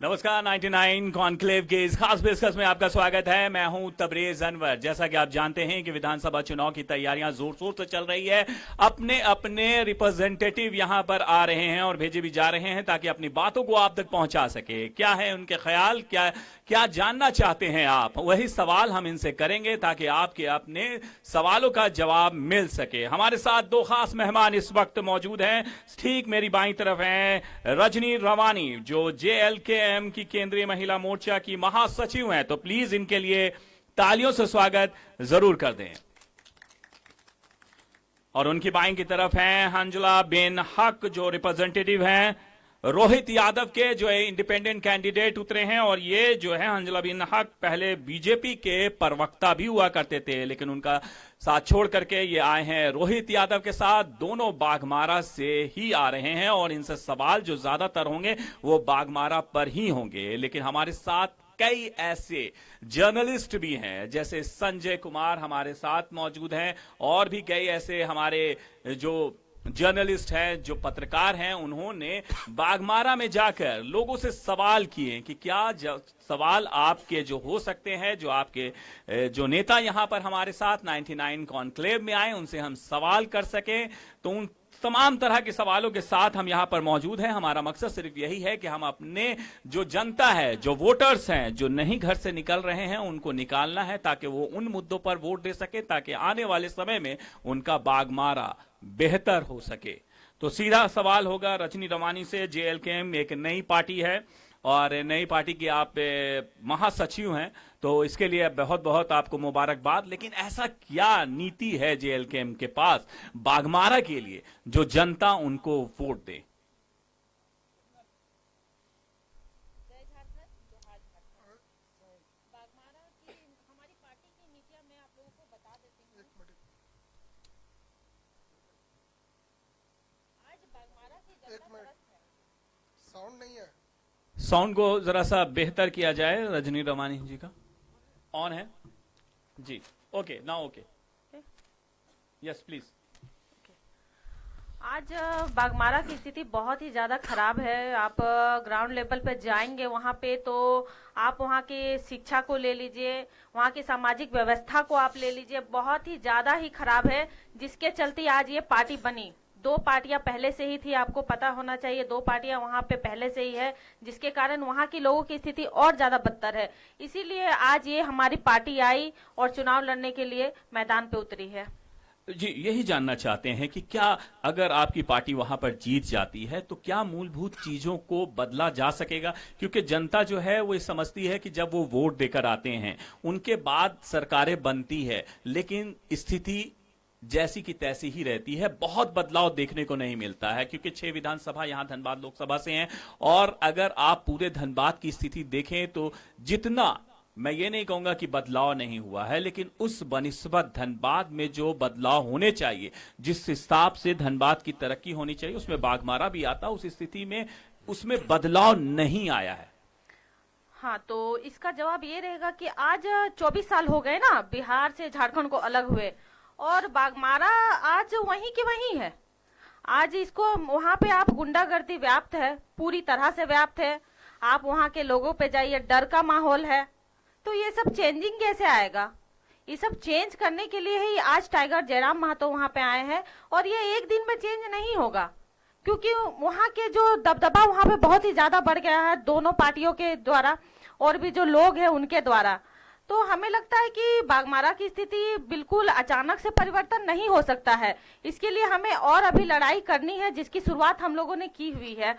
नमस्कार 99 कॉन्क्लेव के इस खास पेशकश में आपका स्वागत है। मैं हूं तबरेज अनवर। जैसा कि आप जानते हैं कि विधानसभा चुनाव की तैयारियां जोर शोर से चल रही है। अपने अपने रिप्रेजेंटेटिव यहां पर आ रहे हैं और भेजे भी जा रहे हैं ताकि अपनी बातों को आप तक पहुंचा सके। क्या है उनके ख्याल, क्या क्या जानना चाहते हैं आप, वही सवाल हम इनसे करेंगे ताकि आपके अपने सवालों का जवाब मिल सके। हमारे साथ दो खास मेहमान इस वक्त मौजूद हैं। ठीक मेरी बाईं तरफ हैं रजनी रवानी, जो JLKM की केंद्रीय महिला मोर्चा की महासचिव हैं। तो प्लीज इनके लिए तालियों से स्वागत जरूर कर दें। और उनकी बाईं की तरफ हैं हंजुला बिन हक, जो रिप्रेजेंटेटिव हैं रोहित यादव के, जो है इंडिपेंडेंट कैंडिडेट उतरे हैं। और ये जो है हंजुला बिन हक पहले बीजेपी के प्रवक्ता भी हुआ करते थे, लेकिन उनका साथ छोड़ करके ये आए हैं रोहित यादव के साथ। दोनों बाघमारा से ही आ रहे हैं और इनसे सवाल जो ज्यादातर होंगे वो बाघमारा पर ही होंगे। लेकिन हमारे साथ कई ऐसे जर्नलिस्ट भी हैं, जैसे संजय कुमार हमारे साथ मौजूद हैं, और भी कई ऐसे हमारे जो जर्नलिस्ट हैं, जो पत्रकार हैं। उन्होंने बाघमारा में जाकर लोगों से सवाल किए कि क्या सवाल आपके जो हो सकते हैं, जो आपके जो नेता यहां पर हमारे साथ 99 कॉन्क्लेव में आए उनसे हम सवाल कर सकें। तो उन तमाम तरह के सवालों के साथ हम यहां पर मौजूद हैं। हमारा मकसद सिर्फ यही है कि हम अपने जो जनता है, जो वोटर्स हैं, जो नहीं घर से निकल रहे हैं, उनको निकालना है ताकि वो उन मुद्दों पर वोट दे सके, ताकि आने वाले समय में उनका बाघमारा बेहतर हो सके। तो सीधा सवाल होगा रजनी रवानी से। JLKM एक नई पार्टी है और नई पार्टी की आप महासचिव हैं, तो इसके लिए बहुत बहुत आपको मुबारकबाद। लेकिन ऐसा क्या नीति है JLKM के पास बाघमारा के लिए जो जनता उनको वोट दे? साउंड नहीं है। साउंड को जरा सा बेहतर किया जाए। रजनी रवानी जी का ऑन है जी। Okay, now okay, yes please. आज बाघमारा की स्थिति बहुत ही ज्यादा खराब है। आप ग्राउंड लेवल पे जाएंगे वहां पे तो आप वहां की शिक्षा को ले लीजिए, वहां की सामाजिक व्यवस्था को आप ले लीजिए, बहुत ही ज्यादा ही खराब है। जिसके चलते आज ये पार्टी बनी। दो पार्टियां पहले से ही थी, आपको पता होना चाहिए। दो पार्टियां वहां पे पहले से ही है, जिसके कारण वहां के लोगों की स्थिति और ज्यादा बदतर है। इसीलिए आज ये हमारी पार्टी आई और चुनाव लड़ने के लिए मैदान पे उतरी है। जी, यही जानना चाहते हैं कि क्या अगर आपकी पार्टी वहां पर जीत जाती है तो क्या मूलभूत चीजों को बदला जा सकेगा? क्योंकि जनता जो है वो समझती है कि जब वो वोट देकर आते हैं उनके बाद सरकारें बनती है, लेकिन स्थिति जैसी की तैसी ही रहती है। बहुत बदलाव देखने को नहीं मिलता है, क्योंकि 6 विधानसभा यहां धनबाद लोकसभा से हैं। और अगर आप पूरे धनबाद की स्थिति देखें तो जितना, मैं ये नहीं कहूंगा कि बदलाव नहीं हुआ है, लेकिन उस बनिस्बत धनबाद में जो बदलाव होने चाहिए, जिस हिसाब से धनबाद की तरक्की होनी चाहिए, उसमें बाघमारा भी आता, उस स्थिति में उसमें बदलाव नहीं आया है। हाँ, तो इसका जवाब ये रहेगा कि आज 24 साल हो गए ना बिहार से झारखंड को अलग हुए, और बाघमारा आज वहीं की वहीं है। आज इसको वहां पे आप गुंडागर्दी व्याप्त है, पूरी तरह से व्याप्त है। आप वहां के लोगों पे जाइए, डर का माहौल है। तो ये सब चेंजिंग कैसे आएगा? ये सब चेंज करने के लिए ही आज टाइगर जयराम महतो वहां पे आए हैं। और ये एक दिन में चेंज नहीं होगा, क्योंकि वहां के जो दबदबा वहां पे बहुत ही ज्यादा बढ़ गया है, दोनों पार्टियों के द्वारा और भी जो लोग हैं उनके द्वारा। तो हमें लगता है कि बाघमारा की स्थिति बिल्कुल अचानक से परिवर्तन नहीं हो सकता है। इसके लिए हमें और अभी लड़ाई करनी है, जिसकी शुरुआत हम लोगों ने की हुई है।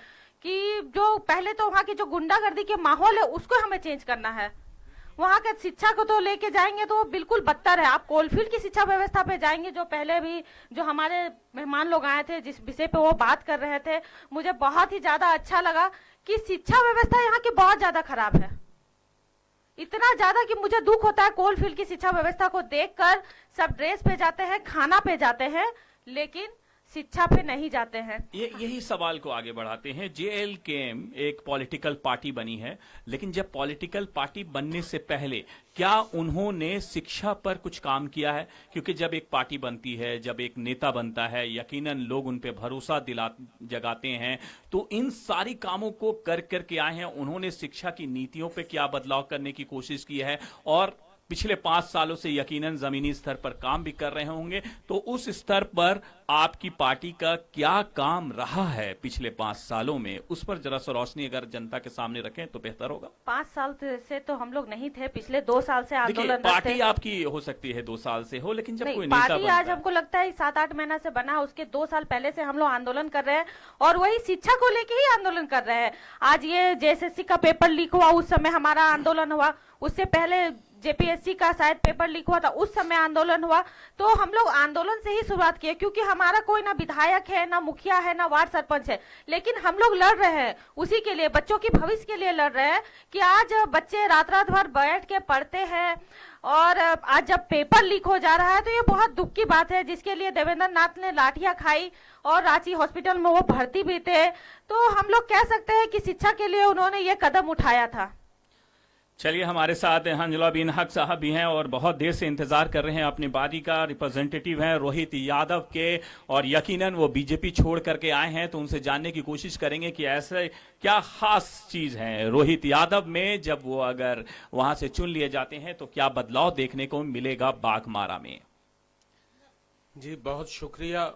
कि जो पहले तो वहाँ की जो गुंडागर्दी के माहौल है उसको हमें चेंज करना है। वहाँ के शिक्षा को तो लेके जाएंगे तो वो बिल्कुल बदतर है। आप कोलफील्ड की शिक्षा व्यवस्था पे जाएंगे, जो पहले भी जो हमारे मेहमान लोग आए थे जिस विषय पे वो बात कर रहे थे, मुझे बहुत ही ज्यादा अच्छा लगा कि शिक्षा व्यवस्था यहाँ की बहुत ज्यादा खराब है। इतना ज्यादा कि मुझे दुख होता है कोलफील्ड की शिक्षा व्यवस्था को देखकर। सब ड्रेस पे जाते हैं, खाना पे जाते हैं, लेकिन शिक्षा पे नहीं जाते हैं। यही सवाल को आगे बढ़ाते हैं। जेएलकेएम एक पॉलिटिकल पार्टी बनी है, लेकिन जब पॉलिटिकल पार्टी बनने से पहले क्या उन्होंने शिक्षा पर कुछ काम किया है? क्योंकि जब एक पार्टी बनती है, जब एक नेता बनता है, यकीनन लोग उन पे भरोसा जगाते हैं। तो इन सारी कामों को कर करके आए हैं। उन्होंने शिक्षा की नीतियों पे क्या बदलाव करने की कोशिश की है? और पिछले 5 सालों से यकीनन जमीनी स्तर पर काम भी कर रहे होंगे। तो उस स्तर पर आपकी पार्टी का क्या काम रहा है पिछले 5 सालों में, उस पर जरा सा रोशनी अगर जनता के सामने रखें तो बेहतर होगा। 5 साल से तो हम लोग नहीं थे, पिछले 2 साल से आंदोलन पार्टी आपकी हो सकती है 2 साल से हो, लेकिन जब कोई नेता पार्टी आज हमको लगता है 7-8 महीना से बना, उसके 2 साल पहले से हम लोग आंदोलन कर रहे हैं और वही शिक्षा को लेके ही आंदोलन कर रहे हैं। आज ये जेएसएससी का पेपर लीक हुआ, उस समय हमारा आंदोलन हुआ। उससे पहले जेपीएससी का शायद पेपर लीक हुआ था, उस समय आंदोलन हुआ। तो हम लोग आंदोलन से ही शुरुआत किए, क्योंकि हमारा कोई ना विधायक है, ना मुखिया है, ना वार्ड सरपंच है, लेकिन हम लोग लड़ रहे हैं उसी के लिए, बच्चों की भविष्य के लिए लड़ रहे हैं कि आज बच्चे रात रात भर बैठ के पढ़ते हैं और आज जब पेपर लीक हो जा रहा है तो ये बहुत दुख की बात है, जिसके लिए देवेंद्र नाथ ने लाठियां खाई और रांची हॉस्पिटल में वो भर्ती भी थे। तो हम लोग कह सकते हैं कि शिक्षा के लिए उन्होंने ये कदम उठाया था। चलिए, हमारे साथ हंजुला बिन हक साहब भी हैं और बहुत देर से इंतजार कर रहे हैं अपनी बारी का। रिप्रेजेंटेटिव हैं रोहित यादव के और यकीनन वो बीजेपी छोड़ करके आए हैं, तो उनसे जानने की कोशिश करेंगे कि ऐसे क्या खास चीज है रोहित यादव में, जब वो अगर वहां से चुन लिए जाते हैं तो क्या बदलाव देखने को मिलेगा बाघमारा में। जी बहुत शुक्रिया,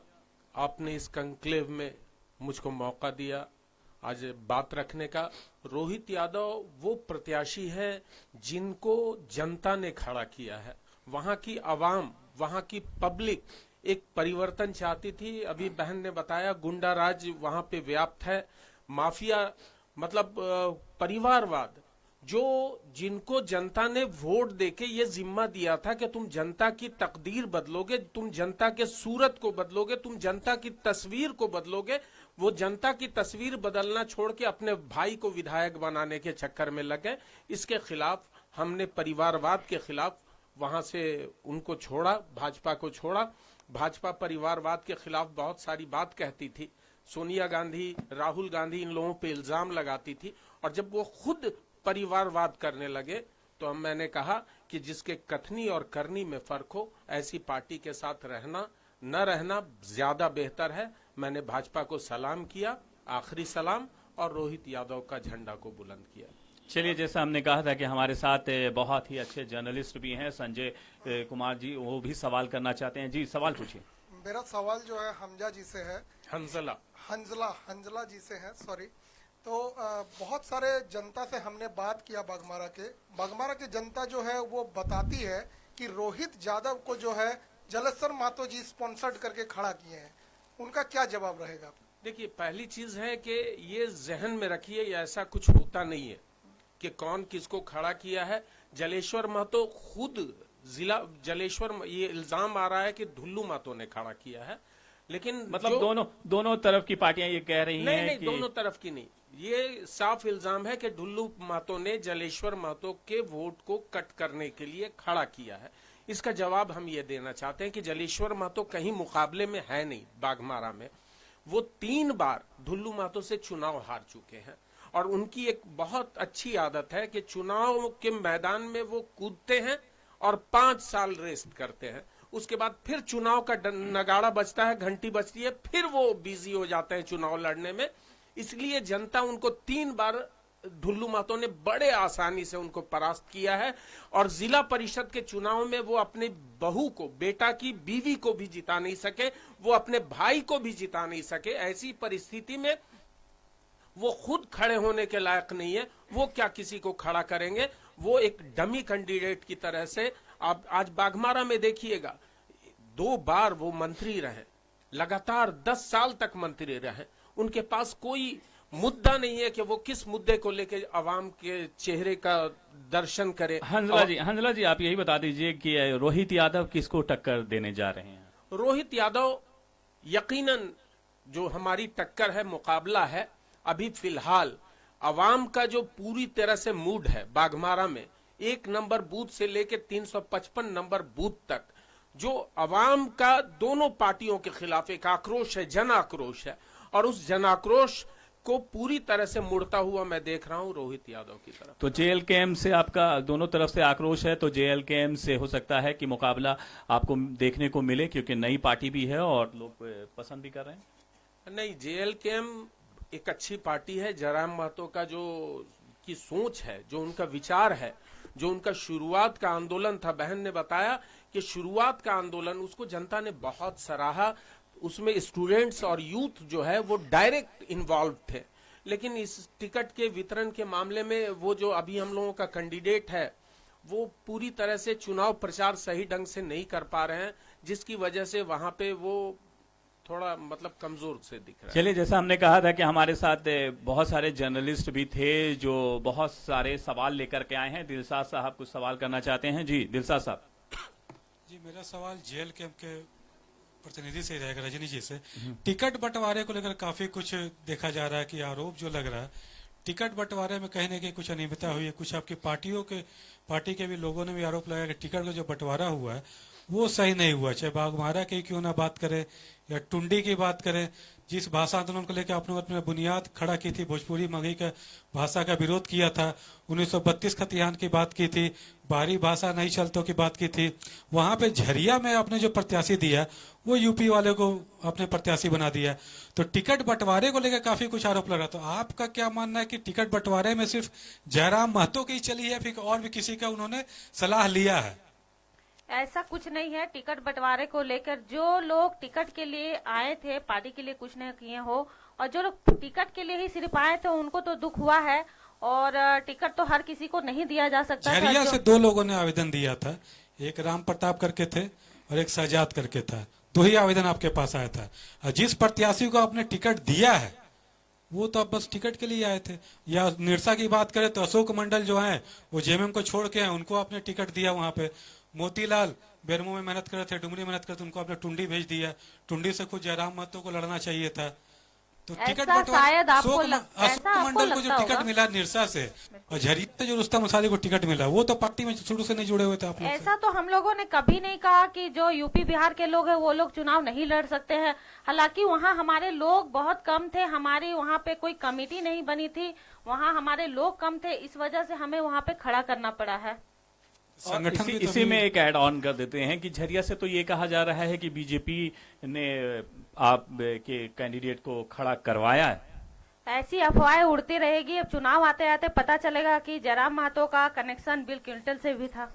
आपने इस कंक्लेव में मुझको मौका दिया आज बात रखने का। रोहित यादव वो प्रत्याशी है जिनको जनता ने खड़ा किया है। वहां की आवाम, वहां की पब्लिक एक परिवर्तन चाहती थी। अभी बहन ने बताया गुंडा राज वहां पे व्याप्त है, माफिया मतलब परिवारवाद, जो जिनको जनता ने वोट देके ये जिम्मा दिया था कि तुम जनता की तकदीर बदलोगे, तुम जनता के सूरत को बदलोगे, तुम जनता की तस्वीर को बदलोगे, वो जनता की तस्वीर बदलना छोड़ के अपने भाई को विधायक बनाने के चक्कर में लगे। इसके खिलाफ हमने परिवारवाद के खिलाफ वहां से उनको छोड़ा, भाजपा को छोड़ा। भाजपा परिवारवाद के खिलाफ बहुत सारी बात कहती थी, सोनिया गांधी, राहुल गांधी इन लोगों पे इल्जाम लगाती थी, और जब वो खुद परिवारवाद करने लगे तो मैंने कहा कि जिसके कथनी और करनी में फर्क हो, ऐसी पार्टी के साथ रहना न रहना ज्यादा बेहतर है। मैंने भाजपा को सलाम किया, आखिरी सलाम, और रोहित यादव का झंडा को बुलंद किया। चलिए, जैसा हमने कहा था कि हमारे साथ बहुत ही अच्छे जर्नलिस्ट भी हैं, संजय कुमार जी, वो भी सवाल करना चाहते हैं। जी सवाल पूछिए। मेरा सवाल जो है हमजा जी से है, हंजला जी से है, सॉरी। तो बहुत सारे जनता से हमने बात किया बाघमारा की जनता जो है वो बताती है कि रोहित यादव को जो है जलेश्वर महतो जी स्पॉन्सर्ड करके खड़ा किए हैं, उनका क्या जवाब रहेगा? देखिए, पहली चीज है कि ये जहन में रखिए, ऐसा कुछ होता नहीं है कि कौन किसको खड़ा किया है। जलेश्वर महतो खुद जिला जलेश्वर, ये इल्जाम आ रहा है कि ढुल्लू महतो ने खड़ा किया है, लेकिन मतलब दोनों तरफ की पार्टियां ये कह रही हैं नहीं, कि दोनों तरफ की नहीं, ये साफ इल्जाम है कि ढुल्लू महतो ने जलेश्वर महतो के वोट को कट करने के लिए खड़ा किया है। इसका जवाब हम ये देना चाहते हैं कि जलेश्वर महतो कहीं मुकाबले में है नहीं। बाघमारा में वो 3 बार ढुल्लू महतो से चुनाव हार चुके हैं, और उनकी एक बहुत अच्छी आदत है कि चुनाव के मैदान में वो कूदते हैं और 5 साल रेस्ट करते हैं, उसके बाद फिर चुनाव का नगाड़ा बजता है, घंटी बजती है, फिर वो बिजी हो जाते हैं चुनाव लड़ने में। इसलिए जनता उनको 3 बार ढुल्लू महतो ने बड़े आसानी से उनको परास्त किया है, और जिला परिषद के चुनाव में वो अपने बहू को, बेटा की बीवी को भी जिता नहीं सके, वो अपने भाई को भी जिता नहीं सके। ऐसी परिस्थिति में वो खुद खड़े होने के लायक नहीं है, वो क्या किसी को खड़ा करेंगे? वो एक डमी कैंडिडेट की तरह से। आप आज बाघमारा में देखिएगा, 2 बार वो मंत्री रहे, लगातार 10 साल तक मंत्री रहे, उनके पास कोई मुद्दा नहीं है कि वो किस मुद्दे को लेकर आवाम के चेहरे का दर्शन करे। हंजला जी आप यही बता दीजिए कि रोहित यादव किसको टक्कर देने जा रहे हैं? रोहित यादव यकीनन जो हमारी टक्कर है, मुकाबला है। अभी फिलहाल आवाम का जो पूरी तरह से मूड है बाघमारा में, 1 नंबर बूथ से लेकर 355 नंबर बूथ तक जो अवाम का दोनों पार्टियों के खिलाफ एक आक्रोश है, जन आक्रोश है, और उस जन आक्रोश को पूरी तरह से मुड़ता हुआ मैं देख रहा हूं रोहित यादव की तरफ। तो जेएलकेएम से आपका दोनों तरफ से आक्रोश है, तो जेएलकेएम से हो सकता है कि मुकाबला आपको देखने को मिले, क्योंकि नई पार्टी भी है और लोग पसंद भी कर रहे हैं। नहीं, जेएलकेएम एक अच्छी पार्टी है। जयराम महतो का जो की सोच है, जो उनका विचार है, जो उनका शुरुआत का आंदोलन था, बहन ने बताया कि शुरुआत का आंदोलन उसको जनता ने बहुत सराहा। उसमें स्टूडेंट्स और यूथ जो है वो डायरेक्ट इन्वॉल्व थे। लेकिन इस टिकट के वितरण के मामले में वो जो अभी हम लोगों का कैंडिडेट है वो पूरी तरह से चुनाव प्रचार सही ढंग से नहीं कर पा रहे हैं, जिसकी वजह से वहां पे वो थोड़ा मतलब कमजोर से दिख रहा है। चलिए, जैसा हमने कहा था कि हमारे साथ बहुत सारे जर्नलिस्ट भी थे जो बहुत सारे सवाल लेकर के आए हैं। दिलशाद साहब कुछ सवाल करना चाहते हैं। जी दिलशाद साहब। जी, मेरा सवाल जेएलकेएम के प्रतिनिधि से रहेगा, रजनी जी से। टिकट बंटवारे को लेकर काफी कुछ देखा जा रहा है कि आरोप जो लग रहा है, टिकट बंटवारे में कहीं न कहीं कुछ अनियमितता हुई है। कुछ आपकी पार्टी के भी लोगों ने भी आरोप लगाया कि टिकट का जो बंटवारा हुआ है वो सही नहीं हुआ। चाहे बाघमारा की क्यों ना बात करें या टुंडी की बात करें, जिस भाषा आंदोलन को लेकर आपने अपने बुनियाद खड़ा की थी, भोजपुरी मगही का भाषा का विरोध किया था, 1932 खतिहान की बात की थी, बाहरी भाषा नहीं चलतों की बात की थी, वहां पे झरिया में आपने जो प्रत्याशी दिया वो यूपी वाले को अपने प्रत्याशी बना दिया। तो टिकट बंटवारे को लेकर काफी कुछ आरोप लगा। तो आपका क्या मानना है कि टिकट बंटवारे में सिर्फ जयराम महतो की चली है, फिर और भी किसी का उन्होंने सलाह लिया है? ऐसा कुछ नहीं है। टिकट बंटवारे को लेकर जो लोग टिकट के लिए आए थे, पार्टी के लिए कुछ नहीं किए हो, और जो लोग टिकट के लिए ही सिर्फ आए थे उनको तो दुख हुआ है। और टिकट तो हर किसी को नहीं दिया जा सकता। झरिया से दो लोगों ने आवेदन दिया था, एक राम प्रताप करके थे और एक सजाद करके था। दो ही आवेदन आपके पास आया था। और जिस प्रत्याशी को आपने टिकट दिया है वो तो आप बस टिकट के लिए आए थे। या निरसा की बात करें तो अशोक मंडल जो है वो जेएमएम को छोड़ के हैं, उनको आपने टिकट दिया। वहां पे मोतीलाल बेरमो में मेहनत कर रहे थे, डुमरी मेहनत करते, उनको आपने टुंडी भेज दिया। टुंडी से खुद जयराम महतो को लड़ना चाहिए था। तो टिकट शायद आपको अशोक मंडल को जो टिकट मिला निरसा से और झरिया से जो रुस्तम अंसारी को टिकट मिला, वो तो पार्टी में शुरू से नहीं जुड़े हुए थे आप लोग। ऐसा तो हम लोगों ने कभी नहीं कहा कि जो यूपी बिहार के लोग हैं वो लोग चुनाव नहीं लड़ सकते हैं। हालांकि वहाँ हमारे लोग बहुत कम थे, हमारी वहाँ पे कोई कमेटी नहीं बनी थी, वहाँ हमारे लोग कम थे, इस वजह से हमें वहाँ पे खड़ा करना पड़ा है। संगठन इसी में एक ऐड ऑन कर देते हैं कि झरिया से तो ये कहा जा रहा है कि बीजेपी ने आप के कैंडिडेट को खड़ा करवाया है। ऐसी अफवाहें उड़ती रहेगी। अब चुनाव आते आते पता चलेगा कि जयराम महतो का कनेक्शन बिल क्लिंटन से भी था।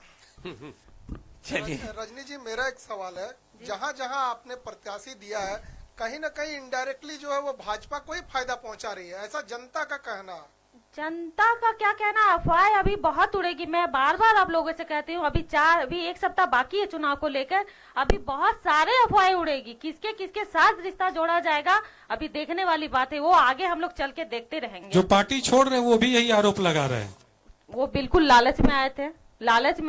चलिए रजनी जी, मेरा एक सवाल है, जहाँ जहाँ आपने प्रत्याशी दिया है कहीं न कहीं इनडायरेक्टली जो है वो भाजपा को ही फायदा पहुंचा रही है, ऐसा जनता का कहना है। जनता का क्या कहना, अफवाह अभी बहुत उड़ेगी। मैं बार बार आप लोगों से कहती हूँ, अभी एक सप्ताह बाकी है चुनाव को लेकर, अभी बहुत सारे अफवाहें उड़ेगी। किसके किसके साथ रिश्ता जोड़ा जाएगा अभी देखने वाली बात है, वो आगे हम लोग चल के देखते रहेंगे। जो पार्टी छोड़ रहे हैं वो भी यही आरोप लगा रहे हैं। वो बिल्कुल लालच में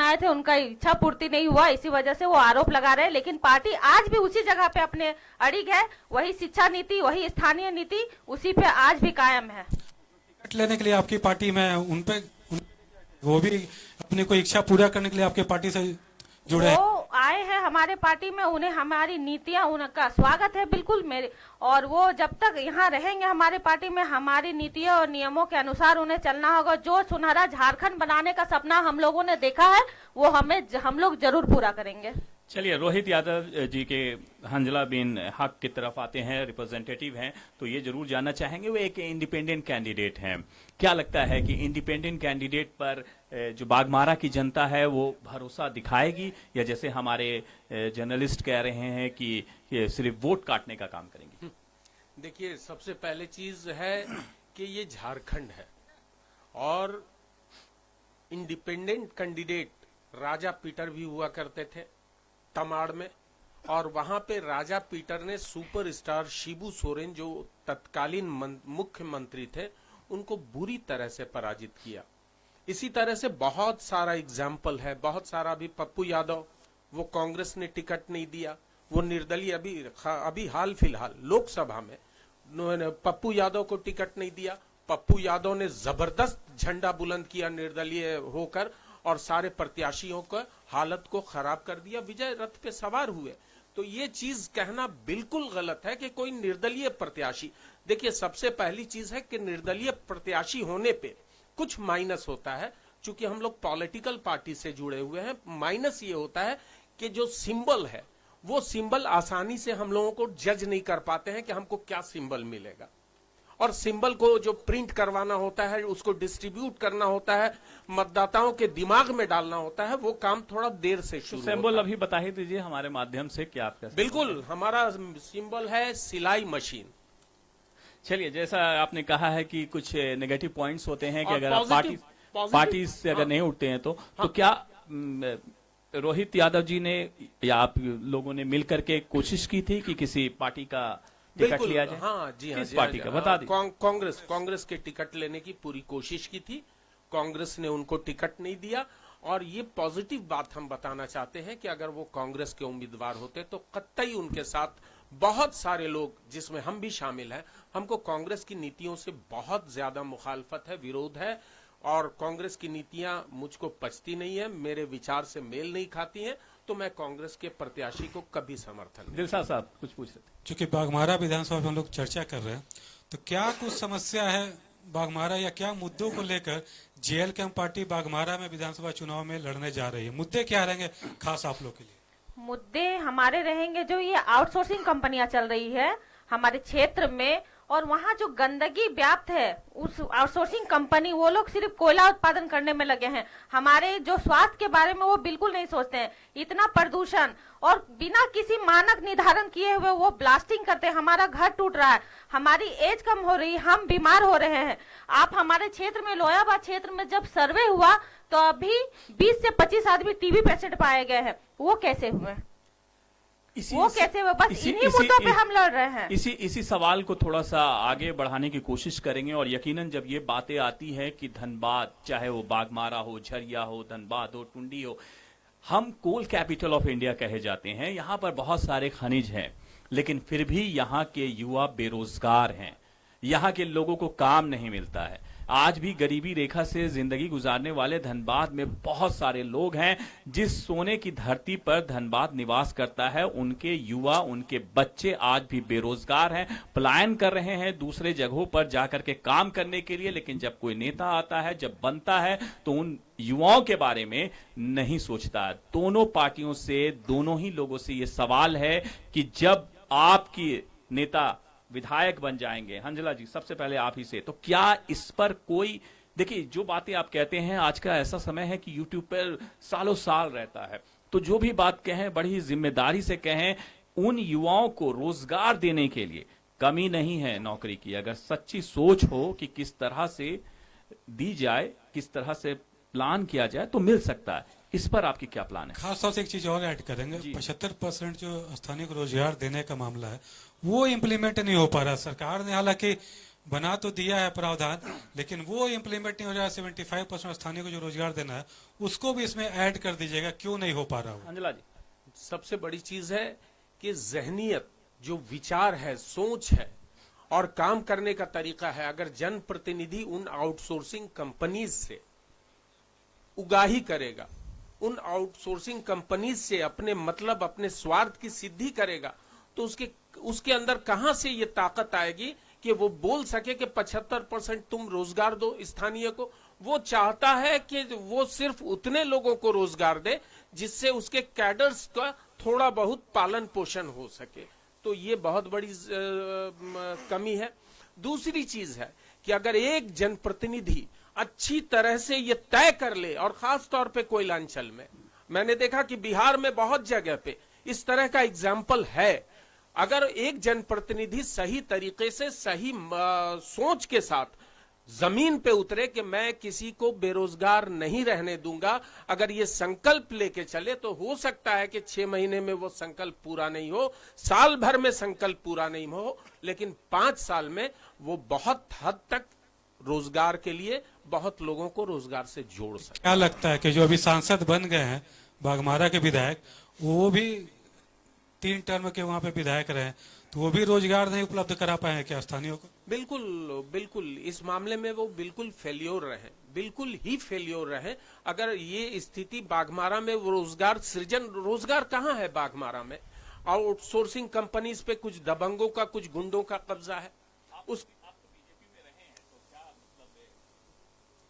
आए थे, उनका इच्छा पूर्ति नहीं हुआ, इसी वजह से वो आरोप लगा रहे हैं। लेकिन पार्टी आज भी उसी जगह पे अपने अड़िग है, वही शिक्षा नीति, वही स्थानीय नीति, उसी पे आज भी कायम है। टिकट लेने के लिए आपकी पार्टी में वो भी अपनी कोई इच्छा पूरा करने के लिए आपके पार्टी से जुड़े हैं? वो आए हैं हमारे पार्टी में, उन्हें हमारी नीतियां, उनका स्वागत है बिल्कुल मेरे, और वो जब तक यहाँ रहेंगे हमारे पार्टी में, हमारी नीतियों और नियमों के अनुसार उन्हें चलना होगा। जो सुनहरा झारखंड बनाने का सपना हम लोगों ने देखा है वो हम लोग जरूर पूरा करेंगे। चलिए, रोहित यादव जी के हंजला बिन हक की तरफ आते हैं, रिप्रेजेंटेटिव हैं, तो ये जरूर जानना चाहेंगे, वो एक इंडिपेंडेंट कैंडिडेट हैं, क्या लगता है कि इंडिपेंडेंट कैंडिडेट पर जो बाघमारा की जनता है वो भरोसा दिखाएगी, या जैसे हमारे जर्नलिस्ट कह रहे हैं कि सिर्फ वोट काटने का काम करेंगे? देखिए, सबसे पहले चीज है कि ये झारखंड है और इंडिपेंडेंट कैंडिडेट राजा पीटर भी हुआ करते थे तमाड़ में, और वहां पे राजा पीटर ने सुपरस्टार शिबू सोरेन जो तत्कालीन मुख्यमंत्री थे उनको बुरी तरह से पराजित किया। इसी तरह से बहुत सारा एग्जाम्पल है, बहुत सारा। भी पप्पू यादव, वो कांग्रेस ने टिकट नहीं दिया, वो निर्दलीय, अभी हाल फिलहाल लोकसभा में पप्पू यादव को टिकट नहीं दिया। पप्पू यादव ने जबरदस्त झंडा बुलंद किया निर्दलीय होकर और सारे प्रत्याशियों का हालत को खराब कर दिया, विजय रथ पे सवार हुए। तो ये चीज कहना बिल्कुल गलत है कि कोई निर्दलीय प्रत्याशी, देखिए सबसे पहली चीज है कि निर्दलीय प्रत्याशी होने पे कुछ माइनस होता है, चूंकि हम लोग पॉलिटिकल पार्टी से जुड़े हुए हैं। माइनस ये होता है कि जो सिंबल है वो सिंबल आसानी से हम लोगों को जज नहीं कर पाते हैं कि हमको क्या सिंबल मिलेगा, और सिंबल को जो प्रिंट करवाना होता है, उसको डिस्ट्रीब्यूट करना होता है, मतदाताओं के दिमाग में डालना होता है, वो काम थोड़ा देर से शुरू सिंबल होता है। अभी बता ही दीजिए हमारे माध्यम से क्या आपका बिल्कुल, हमारा सिंबल है सिलाई मशीन। चलिए, जैसा आपने कहा है कि कुछ नेगेटिव पॉइंट्स होते हैं कि और अगर आप positive- पार्टी से अगर हाँ। नहीं उठते हैं तो क्या रोहित यादव जी ने या आप लोगों ने मिलकर के कोशिश की थी कि किसी पार्टी का टिकट बिल्कुल, लिया जाए? हाँ जी, हाँ किस जी, पार्टी हाँ का जी, बता दीजिए। कांग्रेस के टिकट लेने की पूरी कोशिश की थी, कांग्रेस ने उनको टिकट नहीं दिया। और ये पॉजिटिव बात हम बताना चाहते हैं कि अगर वो कांग्रेस के उम्मीदवार होते तो कतई उनके साथ बहुत सारे लोग, जिसमें हम भी शामिल हैं, हमको कांग्रेस की नीतियों से बहुत ज्यादा मुखालफत है, विरोध है, और कांग्रेस की नीतियां मुझको पचती नहीं है, मेरे विचार से मेल नहीं खाती हैं, तो मैं कांग्रेस के प्रत्याशी को कभी समर्थन नहीं। दिलशाद साहब कुछ पूछ रहे थे। चूंकि बाघमारा विधानसभा में हम लोग चर्चा कर रहे हैं, तो क्या कुछ समस्या है बाघमारा या क्या मुद्दों को लेकर जेएलकेएम पार्टी बाघमारा में विधानसभा चुनाव में लड़ने जा रही है? मुद्दे क्या रहेंगे खास आप लोग के लिए? मुद्दे हमारे रहेंगे जो ये आउटसोर्सिंग कंपनियां चल रही है हमारे क्षेत्र में, और वहाँ जो गंदगी व्याप्त है उस आउटसोर्सिंग कंपनी, वो लोग सिर्फ कोयला उत्पादन करने में लगे हैं, हमारे जो स्वास्थ्य के बारे में वो बिल्कुल नहीं सोचते हैं। इतना प्रदूषण, और बिना किसी मानक निर्धारण किए हुए वो ब्लास्टिंग करते हैं। हमारा घर टूट रहा है, हमारी एज कम हो रही है, हम बीमार हो रहे हैं। आप हमारे क्षेत्र में, लोयाबाद क्षेत्र में जब सर्वे हुआ तो अभी 20 से 25 आदमी टीबी पेशेंट पाए गए हैं। वो कैसे हुए? वो कैसे हुए? बस इन्हीं मुद्दों पे हम लड़ रहे हैं। इसी सवाल को थोड़ा सा आगे बढ़ाने की कोशिश करेंगे। और यकीनन जब ये बातें आती है कि धनबाद, चाहे वो बाघमारा हो, झरिया हो, धनबाद हो, टुंडी हो, हम कोल कैपिटल ऑफ इंडिया कहे जाते हैं। यहाँ पर बहुत सारे खनिज हैं, लेकिन फिर भी यहाँ के युवा बेरोजगार हैं, यहाँ के लोगों को काम नहीं मिलता है। आज भी गरीबी रेखा से जिंदगी गुजारने वाले धनबाद में बहुत सारे लोग हैं। जिस सोने की धरती पर धनबाद निवास करता है, उनके युवा, उनके बच्चे आज भी बेरोजगार हैं, पलायन कर रहे हैं दूसरे जगहों पर जाकर के काम करने के लिए। लेकिन जब कोई नेता आता है, जब बनता है, तो उन युवाओं के बारे में नहीं सोचता। दोनों पार्टियों से, दोनों ही लोगों से ये सवाल है कि जब आपकी नेता विधायक बन जाएंगे, हंजला जी सबसे पहले आप ही से, तो क्या इस पर कोई, देखिए जो बातें आप कहते हैं, आज का ऐसा समय है कि यूट्यूब पर सालों साल रहता है, तो जो भी बात कहें बड़ी जिम्मेदारी से कहें। उन युवाओं को रोजगार देने के लिए कमी नहीं है नौकरी की। अगर सच्ची सोच हो कि किस तरह से दी जाए, किस तरह से प्लान किया जाए, तो मिल सकता है। इस पर आपकी क्या प्लान है? खास तौर से एक चीज और ऐड करेंगे, 75% जो स्थानीय को रोजगार देने का मामला है वो इम्प्लीमेंट नहीं हो पा रहा। सरकार ने हालांकि बना तो दिया है प्रावधान, लेकिन वो इम्प्लीमेंट नहीं हो रहा है। 75% स्थानीय को जो रोजगार देना है उसको भी इसमें ऐड कर दीजिएगा, क्यों नहीं हो पा रहा हो? हंजला जी, सबसे बड़ी चीज है कि जहनियत, जो विचार है, सोच है और काम करने का तरीका है, अगर जनप्रतिनिधि उन आउटसोर्सिंग कंपनीज से उगाही करेगा, उन आउटसोर्सिंग कंपनीज से अपने मतलब, अपने स्वार्थ की सिद्धि करेगा, तो उसके अंदर कहां से ये ताकत आएगी कि वो बोल सके कि 75% तुम रोजगार दो स्थानीय को। वो चाहता है कि वो सिर्फ उतने लोगों को रोजगार दे जिससे उसके कैडर्स का थोड़ा बहुत पालन पोषण हो सके। तो ये बहुत बड़ी कमी है। दूसरी चीज है कि अगर एक जनप्रतिनिधि अच्छी तरह से ये तय कर ले, और खास तौर पे कोयलांचल में मैंने देखा कि बिहार में बहुत जगह पे इस तरह का एग्जाम्पल है, अगर एक जनप्रतिनिधि सही तरीके से, सही सोच के साथ जमीन पे उतरे कि मैं किसी को बेरोजगार नहीं रहने दूंगा, अगर ये संकल्प लेके चले, तो हो सकता है कि 6 महीने में वो संकल्प पूरा नहीं हो, साल भर में संकल्प पूरा नहीं हो, लेकिन 5 साल में वो बहुत हद तक रोजगार के लिए बहुत लोगों को रोजगार से जोड़ सकते। क्या लगता है कि जो अभी सांसद बन गए हैं बाघमारा के विधायक, वो भी 3 टर्म के वहां पे विधायक रहे, तो वो भी रोजगार नहीं उपलब्ध करा पाए हैं क्या स्थानीयों को? बिल्कुल बिल्कुल, इस मामले में वो बिल्कुल फेल्योर रहे, बिल्कुल ही फेल्योर रहे। अगर ये स्थिति बाघमारा में रोजगार सृजन, रोजगार कहाँ है बाघमारा में? आउटसोर्सिंग कंपनीज पे कुछ दबंगों का, कुछ गुंडों का कब्जा है। उस बीजेपी में रहे हैं तो क्या मतलब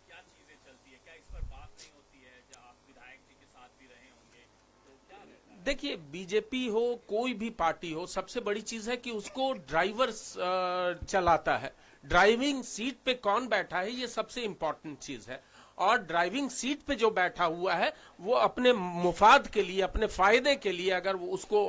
क्या चीजें चलती है, क्या इस पर बात नहीं होती है? जब आप विधायक जी के साथ भी रहे होंगे तो क्या रहता है? देखिए, बीजेपी हो कोई भी पार्टी हो, सबसे बड़ी चीज है कि उसको ड्राइवर चलाता है। ड्राइविंग सीट पे कौन बैठा है, ये सबसे इंपॉर्टेंट चीज है। और ड्राइविंग सीट पे जो बैठा हुआ है वो अपने मुफाद के लिए, अपने फायदे के लिए अगर वो उसको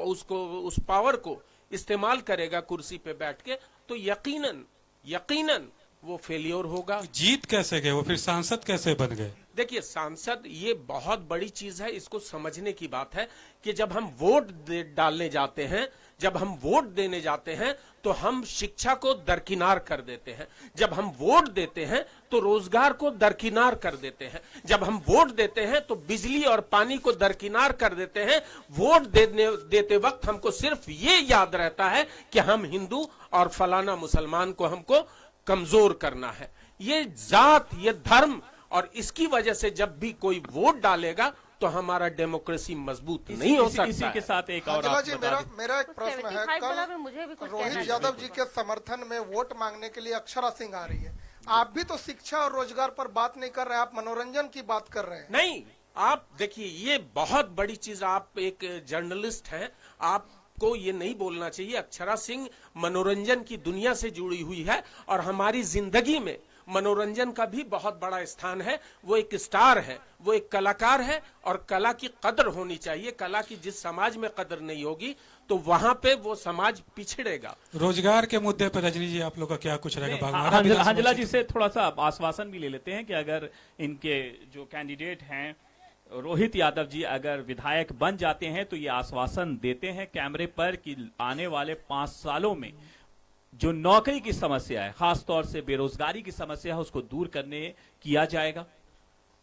उस पावर को इस्तेमाल करेगा कुर्सी पे बैठ के, तो यकीनन वो फेलियर होगा। जीत कैसे गए वो, फिर सांसद कैसे बन गए? देखिए, सांसद ये बहुत बड़ी चीज है, इसको समझने की बात है कि जब हम वोट डालने जाते हैं, जब हम वोट देने जाते हैं तो हम शिक्षा को दरकिनार कर देते हैं। जब हम वोट देते हैं तो रोजगार को दरकिनार कर देते हैं। जब हम वोट देते हैं तो बिजली और पानी को दरकिनार कर देते हैं। वोट देते वक्त हमको सिर्फ ये याद रहता है कि हम हिंदू और फलाना मुसलमान को हमको कमजोर करना है। ये जात, ये धर्म, और इसकी वजह से जब भी कोई वोट डालेगा तो हमारा डेमोक्रेसी मजबूत नहीं हो सकता। इसी के साथ एक और अंजना आप जी, बता दें। मेरा एक प्रश्न है। 75 वाला में कल मुझे भी कुछ रोहित कहना है। यादव जी के समर्थन में वोट मांगने के लिए अक्षरा सिंह आ रही है। आप भी तो शिक्षा और रोजगार पर बात नहीं कर रहे, आप मनोरंजन की बात कर रहे हैं। नहीं, आप देखिए, ये बहुत बड़ी चीज, आप एक जर्नलिस्ट हैं, आपको ये नहीं बोलना चाहिए। अक्षरा सिंह मनोरंजन की दुनिया से जुड़ी हुई है और हमारी जिंदगी में मनोरंजन का भी बहुत बड़ा स्थान है। वो एक स्टार है, वो एक कलाकार है और कला की कदर होनी चाहिए। कला की जिस समाज में कदर नहीं होगी तो वहां पे वो समाज पिछड़ेगा। रोजगार के मुद्दे पर रजनी जी आप लोग का क्या कुछ रहेगा? बाघमारा हंजला जी से थोड़ा सा आश्वासन भी ले लेते हैं कि अगर इनके जो कैंडिडेट हैं रोहित यादव जी अगर विधायक बन जाते हैं तो ये आश्वासन देते हैं कैमरे पर कि आने वाले 5 सालों में जो नौकरी की समस्या है, खासतौर से बेरोजगारी की समस्या है, उसको दूर करने किया जाएगा।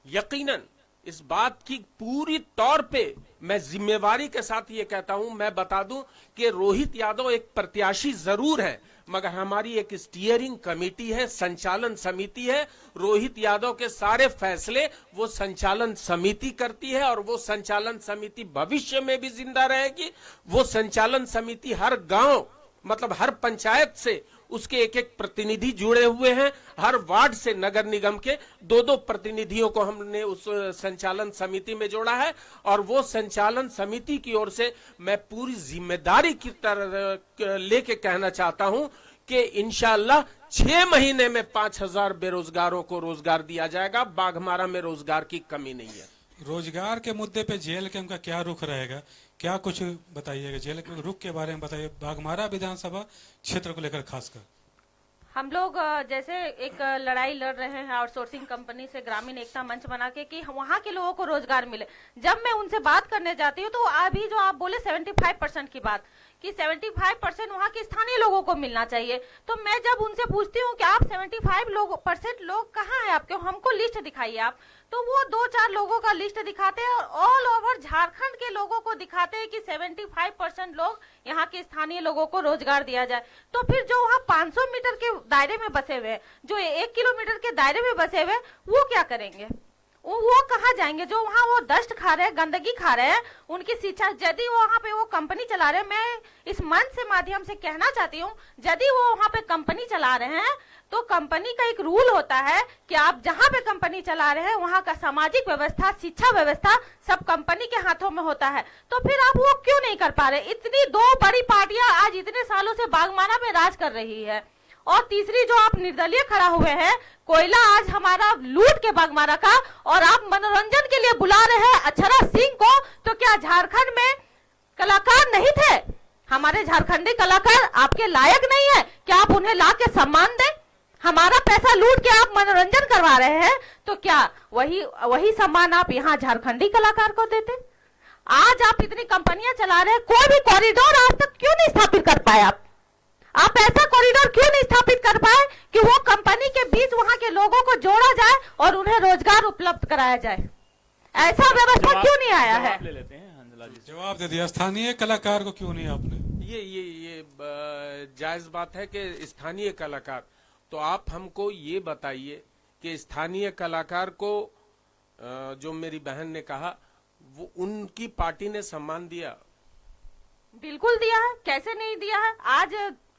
यकीनन इस बात की पूरी तौर पे मैं जिम्मेवारी के साथ ये कहता हूं। मैं बता दूं कि रोहित यादव एक प्रत्याशी जरूर है, मगर हमारी एक स्टीयरिंग कमेटी है, संचालन समिति है। रोहित यादव के सारे फैसले वो संचालन समिति करती है और वो संचालन समिति भविष्य में भी जिंदा रहेगी। वो संचालन समिति हर गांव, मतलब हर पंचायत से उसके एक एक प्रतिनिधि जुड़े हुए हैं। हर वार्ड से नगर निगम के 2-2 प्रतिनिधियों को हमने उस संचालन समिति में जोड़ा है और वो संचालन समिति की ओर से मैं पूरी जिम्मेदारी की तरह लेके कहना चाहता हूं कि इंशाअल्लाह 6 महीने में 5000 बेरोजगारों को रोजगार दिया जाएगा। बाघमारा में रोजगार की कमी नहीं है। रोजगार के मुद्दे पे जेल के उनका क्या रुख रहेगा, क्या कुछ बताइएगा? जेल के रुख के बारे में बताइए, बाघमारा विधानसभा क्षेत्र को लेकर खासकर। हम लोग जैसे एक लड़ाई लड़ रहे हैं आउटसोर्सिंग कंपनी से ग्रामीण एकता मंच बना के कि वहाँ के लोगों को रोजगार मिले। जब मैं उनसे बात करने जाती हूँ तो अभी जो आप बोले 75% की बात कि 75% वहाँ के स्थानीय लोगों को मिलना चाहिए, तो मैं जब उनसे पूछती हूँ कि आप 75% लोग कहाँ हैं आपके, हमको लिस्ट दिखाइए आप, तो वो 2-4 लोगों का लिस्ट दिखाते हैं और ऑल ओवर झारखंड के लोगों को दिखाते हैं कि 75% लोग यहाँ के स्थानीय लोगों को रोजगार दिया जाए। तो फिर जो वहाँ 500 मीटर के दायरे में बसे हुए, जो 1 किलोमीटर के दायरे में बसे हुए, वो क्या करेंगे? वो कहाँ जाएंगे? जो वहाँ वो डस्ट खा रहे हैं, गंदगी खा रहे हैं, उनकी शिक्षा, यदि वो वहाँ पे वो कंपनी चला रहे हैं, मैं इस मंच से माध्यम से कहना चाहती हूँ, यदि वो वहाँ पे कंपनी चला रहे हैं तो कंपनी का एक रूल होता है कि आप जहाँ पे कंपनी चला रहे हैं वहाँ का सामाजिक व्यवस्था, शिक्षा व्यवस्था सब कंपनी के हाथों में होता है। तो फिर आप वो क्यों नहीं कर पा रहे? इतनी 2 बड़ी पार्टियां आज इतने सालों से बाघमारा में राज कर रही है, और तीसरी जो आप निर्दलीय खड़ा हुए हैं, कोयला आज हमारा लूट के बाघमारा का, और आप मनोरंजन के लिए बुला रहे हैं अक्षरा सिंह को। तो क्या झारखंड में कलाकार नहीं थे? हमारे झारखंडी कलाकार आपके लायक नहीं है? क्या आप उन्हें ला के सम्मान दें? हमारा पैसा लूट के आप मनोरंजन करवा रहे हैं, तो क्या वही सम्मान आप यहाँ झारखंडी कलाकार को देते? आज आप इतनी कंपनियां चला रहे हैं, कोई भी कॉरिडोर आज तक क्यों नहीं स्थापित कर पाए? आप ऐसा कॉरिडोर क्यों नहीं स्थापित कर पाए कि वो कंपनी के बीच वहां के लोगों को जोड़ा जाए और उन्हें रोजगार उपलब्ध कराया जाए? ऐसा व्यवस्था क्यों नहीं आया है? ले लेते हैं हंजला जी। जवाब दे दिया, स्थानीय कलाकार को क्यों नहीं आपने? ये जायज बात है कि स्थानीय कलाकार, तो आप हमको ये बताइए कि स्थानीय कलाकार को जो मेरी बहन ने कहा, वो उनकी पार्टी ने सम्मान दिया? बिल्कुल दिया है, कैसे नहीं दिया है। आज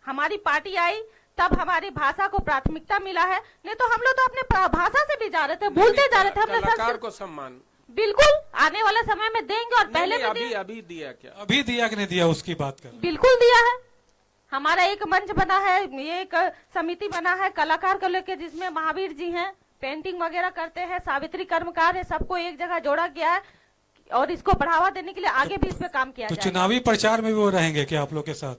हमारी पार्टी आई तब हमारी भाषा को प्राथमिकता मिला है, नहीं तो हम लोग तो अपने भाषा से भी जा रहे थे, भूलते जा रहे थे अपने कलाकार को सम्मान बिल्कुल आने वाले समय में देंगे। और पहले नहीं, भी अभी दिया क्या? अभी दिया कि नहीं दिया उसकी बात कर। बिल्कुल दिया है। हमारा एक मंच बना है, ये एक समिति बना है कलाकार को लेकर, जिसमें महावीर जी हैं, पेंटिंग वगैरह करते हैं, सावित्री कर्मकार है, सबको एक जगह जोड़ा गया है और इसको बढ़ावा देने के लिए आगे भी इस पे काम किया तो जाएगा। चुनावी प्रचार में भी वो रहेंगे क्या आप लोग के साथ?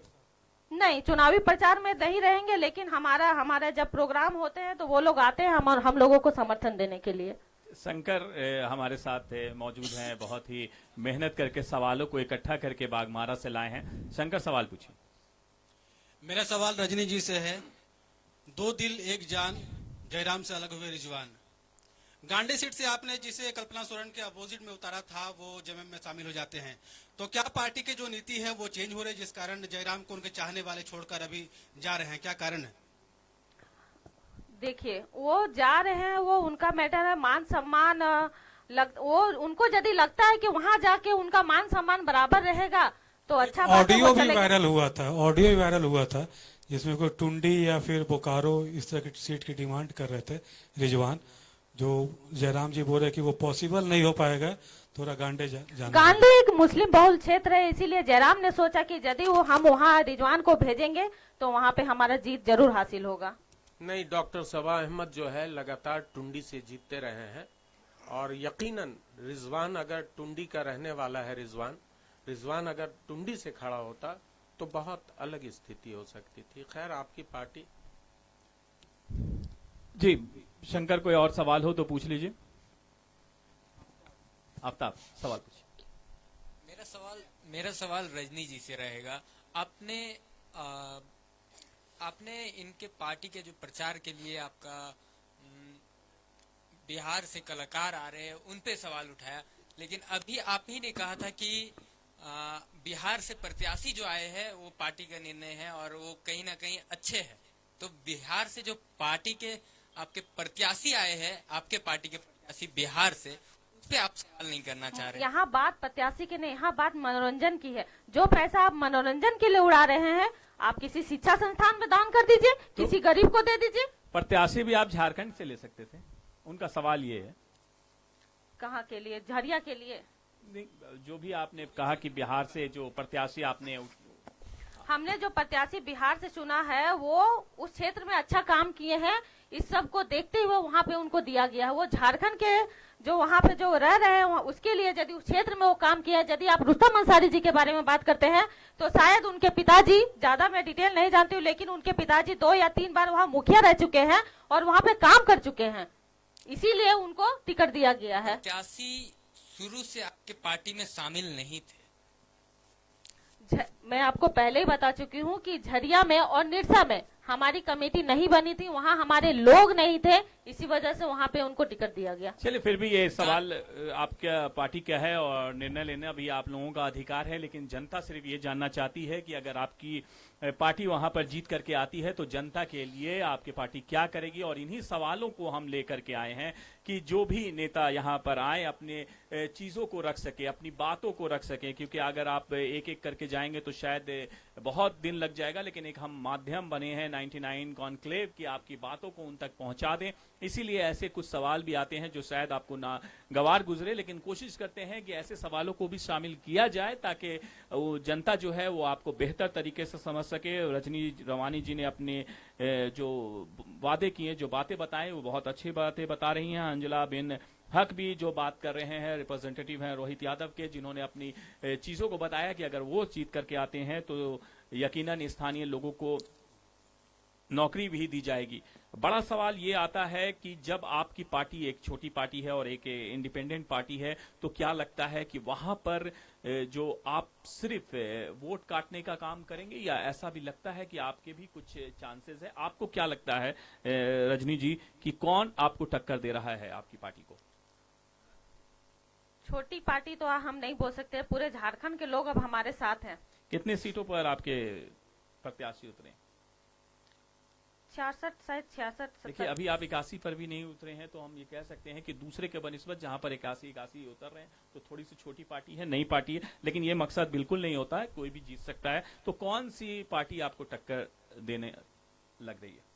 नहीं, चुनावी प्रचार में नहीं रहेंगे, लेकिन हमारा जब प्रोग्राम होते हैं तो वो लोग आते हैं हम लोगों को समर्थन देने के लिए। शंकर हमारे साथ मौजूद हैं, बहुत ही मेहनत करके सवालों को इकट्ठा करके बागमारा से लाए हैं। शंकर, सवाल पूछिए। मेरा सवाल रजनी जी से है। दो दिल एक जान, जयराम से अलग हुए रिजवान। गांडे सीट से आपने जिसे कल्पना सोरेन के अपोजिट में उतारा था वो जेएमएम में शामिल हो जाते हैं, तो क्या पार्टी की जो नीति है वो चेंज हो रही है, जिस कारण जयराम को उनके चाहने वाले छोड़कर अभी जा रहे हैं, क्या कारण है? देखिए, वो जा रहे हैं, वो उनका मैटर है। मान सम्मान वो उनको यदि लगता है कि वहां जाके उनका मान सम्मान बराबर रहेगा तो अच्छा बात है, ऑडियो वो भी चलेगा। वायरल हुआ था जिसमें कोई टुंडी या फिर बोकारो इस तरह की सीट की डिमांड कर रहे थे रिजवान, जो जयराम जी बोल रहे कि वो पॉसिबल नहीं हो पाएगा, थोड़ा गांडे जाना। गांधी एक मुस्लिम बहुल क्षेत्र है, इसीलिए जयराम ने सोचा कि यदि वो हम वहाँ रिजवान को भेजेंगे तो वहाँ पे हमारा जीत जरूर हासिल होगा। नहीं, डॉक्टर सबा अहमद जो है लगातार टुंडी से जीतते रहे हैं और यकीनन रिजवान अगर टुंडी का रहने वाला है, रिजवान अगर टुंडी से खड़ा होता तो बहुत अलग स्थिति हो सकती थी। खैर, आपकी पार्टी। जी शंकर, कोई और सवाल हो तो पूछ लीजिए। आफ्ताब, सवाल पूछिए। मेरा सवाल रजनी जी से रहेगा। आपने इनके पार्टी के जो प्रचार के लिए आपका बिहार से कलाकार आ रहे हैं उन पे सवाल उठाया, लेकिन अभी आप ही ने कहा था कि बिहार से प्रत्याशी जो आए हैं वो पार्टी का निर्णय है और वो कहीं ना कहीं अच्छे हैं। तो बिहार से जो पार्टी के आपके प्रत्याशी आए हैं, आपके पार्टी के प्रत्याशी बिहार से, उस पे आप सवाल नहीं करना चाह रहे? यहाँ बात प्रत्याशी की नहीं, यहाँ बात मनोरंजन की है। जो पैसा आप मनोरंजन के लिए उड़ा रहे हैं, आप किसी शिक्षा संस्थान में दान कर दीजिए, किसी गरीब को दे दीजिए। प्रत्याशी भी आप झारखंड से ले सकते थे, उनका सवाल ये है। कहाँ के लिए? झरिया के लिए? नहीं, जो भी आपने कहा कि बिहार से जो प्रत्याशी आपने, हमने जो प्रत्याशी बिहार से चुना है वो उस क्षेत्र में अच्छा काम किए हैं, इस सब को देखते हुए वहाँ पे उनको दिया गया है। वो झारखंड के जो वहाँ पे जो रह रहे हैं उसके लिए यदि उस क्षेत्र में वो काम किया है। यदि आप रुस्तम अंसारी जी के बारे में बात करते हैं तो शायद उनके पिताजी, ज्यादा मैं डिटेल नहीं जानती हूँ, लेकिन उनके पिताजी 2 या 3 बार वहाँ मुखिया रह चुके हैं और वहाँ पे काम कर चुके हैं, इसीलिए उनको टिकट दिया गया है। प्रत्याशी शुरू से आपके पार्टी में शामिल नहीं थे? मैं आपको पहले ही बता चुकी हूँ कि झरिया में और निरसा में हमारी कमेटी नहीं बनी थी, वहाँ हमारे लोग नहीं थे, इसी वजह से वहाँ पे उनको टिकट दिया गया। चलिए फिर भी ये सवाल आपका पार्टी क्या है और निर्णय लेना अभी आप लोगों का अधिकार है, लेकिन जनता सिर्फ ये जानना चाहती है कि अगर आपकी पार्टी वहां पर जीत करके आती है तो जनता के लिए आपकी पार्टी क्या करेगी। और इन्हीं सवालों को हम लेकर के आए हैं कि जो भी नेता यहाँ पर आए अपने चीजों को रख सके, अपनी बातों को रख सके, क्योंकि अगर आप एक एक करके जाएंगे तो शायद बहुत दिन लग जाएगा, लेकिन एक हम माध्यम बने हैं 99 कॉन्क्लेव की आपकी बातों को उन तक पहुंचा दें। इसीलिए ऐसे कुछ सवाल भी आते हैं जो शायद आपको ना गवार गुजरे, लेकिन कोशिश करते हैं कि ऐसे सवालों को भी शामिल किया जाए ताकि जनता जो है वो आपको बेहतर तरीके से समझ सके। रजनी रवानी जी ने अपने जो वादे किए, जो बातें बताएं, वो बहुत अच्छी बातें बता रही हैं। अंजुला बिन हक भी जो बात कर रहे हैं, रिप्रेजेंटेटिव हैं रोहित यादव के, जिन्होंने अपनी चीजों को बताया कि अगर वो जीत करके आते हैं तो यकीनन स्थानीय लोगों को नौकरी भी दी जाएगी। बड़ा सवाल ये आता है कि जब आपकी पार्टी एक छोटी पार्टी है और एक इंडिपेंडेंट पार्टी है, तो क्या लगता है कि वहां पर जो आप सिर्फ वोट काटने का काम करेंगे, या ऐसा भी लगता है कि आपके भी कुछ चांसेस है? आपको क्या लगता है रजनी जी कि कौन आपको टक्कर दे रहा है आपकी पार्टी को? छोटी पार्टी तो हम नहीं बोल सकते, पूरे झारखंड के लोग अब हमारे साथ हैं, कितने सीटों पर आपके प्रत्याशी उतरे? 66 शायद 66 देखिए 70। अभी आप 81 पर भी नहीं उतरे हैं, तो हम ये कह सकते हैं कि दूसरे के बनिस्बत जहां पर 81 उतर रहे हैं तो थोड़ी सी छोटी पार्टी है, नई पार्टी है, लेकिन ये मकसद बिल्कुल नहीं होता है, कोई भी जीत सकता है। तो कौन सी पार्टी आपको टक्कर देने लग रही है?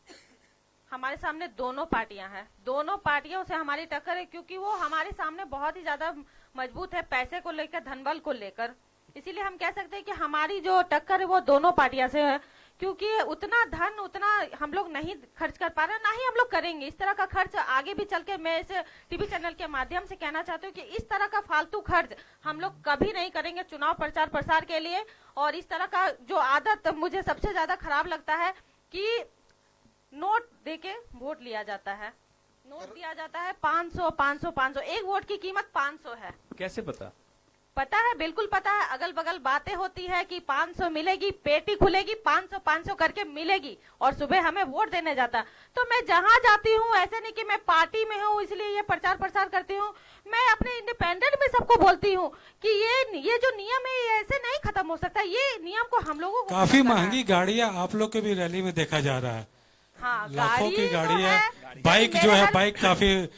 हमारे सामने दोनों पार्टियां हैं, दोनों पार्टियों से हमारी टक्कर है, क्योंकि वो हमारे सामने बहुत ही ज्यादा मजबूत है पैसे को लेकर, धनबल को लेकर। इसीलिए हम कह सकते हैं कि हमारी जो टक्कर है वो दोनों पार्टियां से है, क्योंकि उतना धन उतना हम लोग नहीं खर्च कर पा रहे, ना ही हम लोग करेंगे। इस तरह का खर्च आगे भी चल के, मैं इस टीवी चैनल के माध्यम से कहना चाहती हूँ कि इस तरह का फालतू खर्च हम लोग कभी नहीं करेंगे चुनाव प्रचार प्रसार के लिए। और इस तरह का जो आदत मुझे सबसे ज्यादा खराब लगता है कि नोट देके वोट लिया जाता है, नोट दिया जाता है 500 500 500, एक वोट की कीमत 500 है। कैसे पता? पता है, बिल्कुल पता है। अगल बगल बातें होती है कि 500 मिलेगी, पेटी खुलेगी, 500 500 करके मिलेगी, और सुबह हमें वोट देने जाता। तो मैं जहां जाती हूँ, ऐसे नहीं कि मैं पार्टी में हूँ इसलिए ये प्रचार प्रसार करती हूँ, मैं अपने इंडिपेंडेंट में सबको बोलती हूँ कि ये जो नियम है ये ऐसे नहीं खत्म हो सकता, ये नियम को हम लोगों को काफी खत्म करना है। महंगी गाड़ियां आप लोग के भी रैली में देखा जा रहा है। हाँ, लाखों की गाड़ी तो गाड़ियां, है, बाइक मेरे जो है, घर- बाइक काफी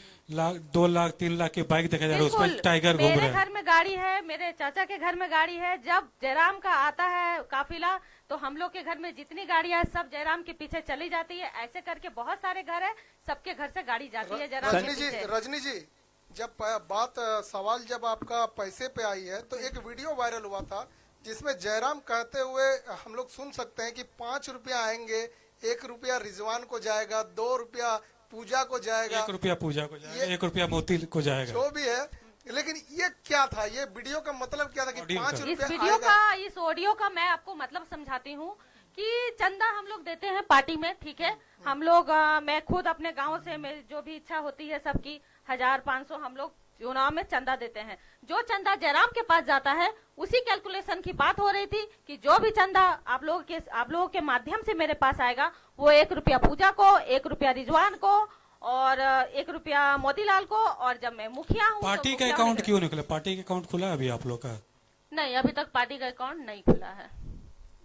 2 लाख 3 लाख की बाइक देखा जा रहा है, उसमें बिल्कुल, टाइगर घूम मेरे रहे हैं। घर में गाड़ी है, मेरे चाचा के घर में गाड़ी है। जब जयराम का आता है काफिला तो हम लोग के घर में जितनी गाड़ियां है सब जयराम के पीछे चली जाती है। ऐसे करके बहुत सारे घर है, सबके घर से गाड़ी जाती है जयराम के पीछे। रजनी जी, जब सवाल जब आपका पैसे पे आई है तो एक वीडियो वायरल हुआ था जिसमें जयराम कहते हुए हम लोग सुन सकते हैं कि 5 रुपया आएंगे, 1 रुपया रिजवान को जाएगा, 2 रुपया पूजा को जाएगा, 1 रुपया पूजा को जाएगा, 1 रुपया मोती को जाएगा। जो भी है। लेकिन ये क्या था, ये वीडियो का मतलब क्या था कि ऑडियो 5 का। इस रुपया वीडियो आएगा? का, इस ऑडियो का मैं आपको मतलब समझाती हूँ कि चंदा हम लोग देते हैं पार्टी में, ठीक है। हम लोग मैं खुद अपने गांव से मेरी जो भी इच्छा होती है सबकी 1000 500 हम लोग चुनाव में चंदा देते हैं। जो चंदा जयराम के पास जाता है उसी कैलकुलेशन की बात हो रही थी कि जो भी चंदा आप लोगों के माध्यम से मेरे पास आएगा वो 1 रुपया पूजा को, 1 रुपया रिजवान को और 1 रुपया मोतीलाल को। और जब मैं मुखिया हूँ पार्टी का अकाउंट क्यों निकला? पार्टी का अकाउंट खुला है अभी आप लोग का? नहीं, अभी तक पार्टी का अकाउंट नहीं खुला है।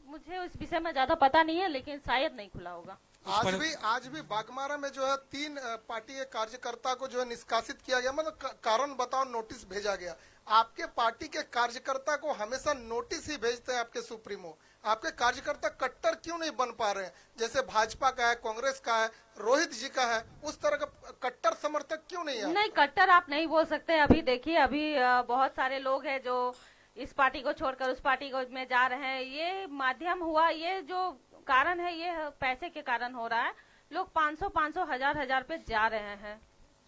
मुझे उस विषय में ज्यादा पता नहीं है, लेकिन शायद नहीं खुला होगा। आज भी बागमारा में जो है 3 पार्टी के कार्यकर्ता को जो है निष्कासित किया गया, मतलब कारण बताओ नोटिस भेजा गया। आपके पार्टी के कार्यकर्ता को हमेशा नोटिस ही भेजते हैं आपके सुप्रीमो। आपके कार्यकर्ता कट्टर क्यों नहीं बन पा रहे हैं? जैसे भाजपा का है, कांग्रेस का है, रोहित जी का है, उस तरह का कट्टर समर्थक क्यों नहीं है? नहीं, कट्टर आप नहीं बोल सकते। अभी देखिए, अभी बहुत सारे लोग हैं जो इस पार्टी को छोड़कर उस पार्टी को में जा रहे हैं। ये माध्यम हुआ, ये जो कारण है ये पैसे के कारण हो रहा है। लोग 500 500 1000 पे जा रहे हैं।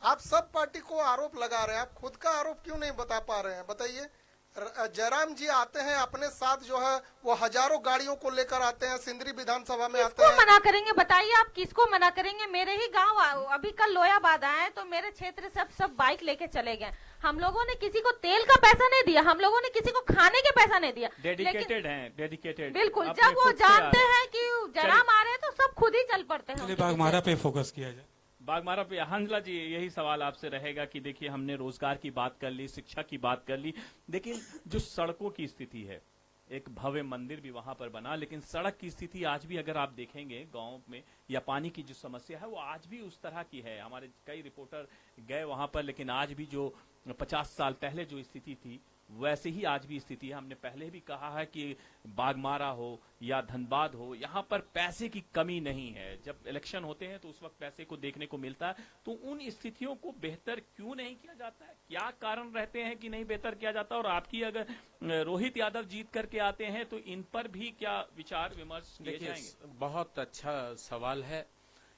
आप सब पार्टी को आरोप लगा रहे हैं, आप खुद का आरोप क्यों नहीं बता पा रहे हैं? बताइए। जयराम जी आते हैं अपने साथ जो है वो हजारों गाड़ियों को लेकर आते हैं, सिंदरी विधानसभा में आते किसको हैं। मना करेंगे? बताइए आप किसको मना करेंगे? मेरे ही गांव अभी कल लोयाबाद आए तो मेरे क्षेत्र सब बाइक लेके चले गए। हम लोगों ने किसी को तेल का पैसा नहीं दिया, हम लोगों ने किसी को खाने के पैसा नहीं दिया। डेडिकेटेड हैं, डेडिकेटेड। बिल्कुल, अपने जब वो खुद से जानते आए। हैं कि जयराम आ रहे हैं तो सब खुद ही चल पड़ते हैं। चलिए उनके बागमारा पीछे। पे फोकस किया जाए। बागमारा पे हंसला जी, यही सवाल आपसे रहेगा कि देखिए हमने रोजगार की बात कर ली, शिक्षा की बात कर ली, लेकिन जो सड़कों की स्थिति है, एक भव्य मंदिर भी वहां पर बना, लेकिन सड़क की स्थिति आज भी अगर आप देखेंगे गांव में, या पानी की जो समस्या है वो आज भी उस तरह की है। हमारे कई रिपोर्टर गए वहां पर, लेकिन आज भी जो 50 साल पहले जो स्थिति थी वैसे ही आज भी स्थिति है। हमने पहले भी कहा है कि बागमारा हो या धनबाद हो, यहाँ पर पैसे की कमी नहीं है। जब इलेक्शन होते हैं तो उस वक्त पैसे को देखने को मिलता है। तो उन स्थितियों को बेहतर क्यों नहीं किया जाता है? क्या कारण रहते हैं कि नहीं बेहतर किया जाता? और आपकी अगर रोहित यादव जीत करके आते हैं तो इन पर भी क्या विचार विमर्श किए जाएंगे? बहुत अच्छा सवाल है।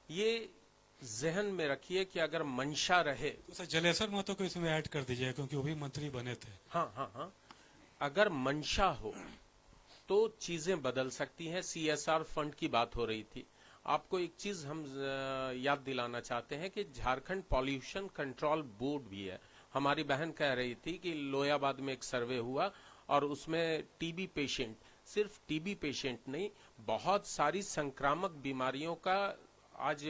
ये जहन में रखिए कि अगर मंशा रहे तो सर जलेसर महतो को इसमें ऐड कर दीजिए क्योंकि वो भी मंत्री बने थे। हाँ, अगर मंशा हो तो चीजें बदल सकती हैं। CSR फंड की बात हो रही थी। आपको एक चीज हम याद दिलाना चाहते हैं कि झारखंड पॉल्यूशन कंट्रोल बोर्ड भी है। हमारी बहन कह रही थी कि लोयाबाद में एक सर्वे हुआ और उसमें टीबी पेशेंट, सिर्फ टीबी पेशेंट नहीं, बहुत सारी संक्रामक बीमारियों का आज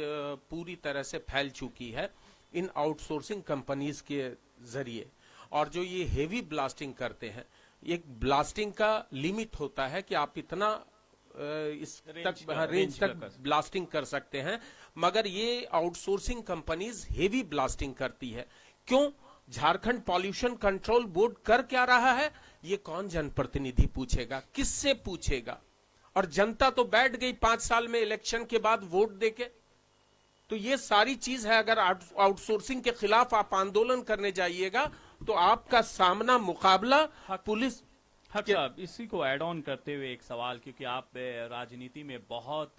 पूरी तरह से फैल चुकी है इन आउटसोर्सिंग कंपनीज के जरिए। और जो ये हेवी ब्लास्टिंग करते हैं, एक ब्लास्टिंग का लिमिट होता है कि आप इतना इस रेंज तक ब्लास्टिंग कर सकते हैं, मगर ये आउटसोर्सिंग कंपनीज हेवी ब्लास्टिंग करती है। क्यों? झारखंड पॉल्यूशन कंट्रोल बोर्ड कर क्या रहा है, ये कौन जनप्रतिनिधि पूछेगा, किससे पूछेगा? और जनता तो बैठ गई 5 साल में इलेक्शन के बाद वोट देके। तो ये सारी चीज है, अगर आउटसोर्सिंग के खिलाफ आप आंदोलन करने जाइएगा तो आपका सामना मुकाबला पुलिस। साहब, इसी को ऐड ऑन करते हुए एक सवाल, क्योंकि आप राजनीति में बहुत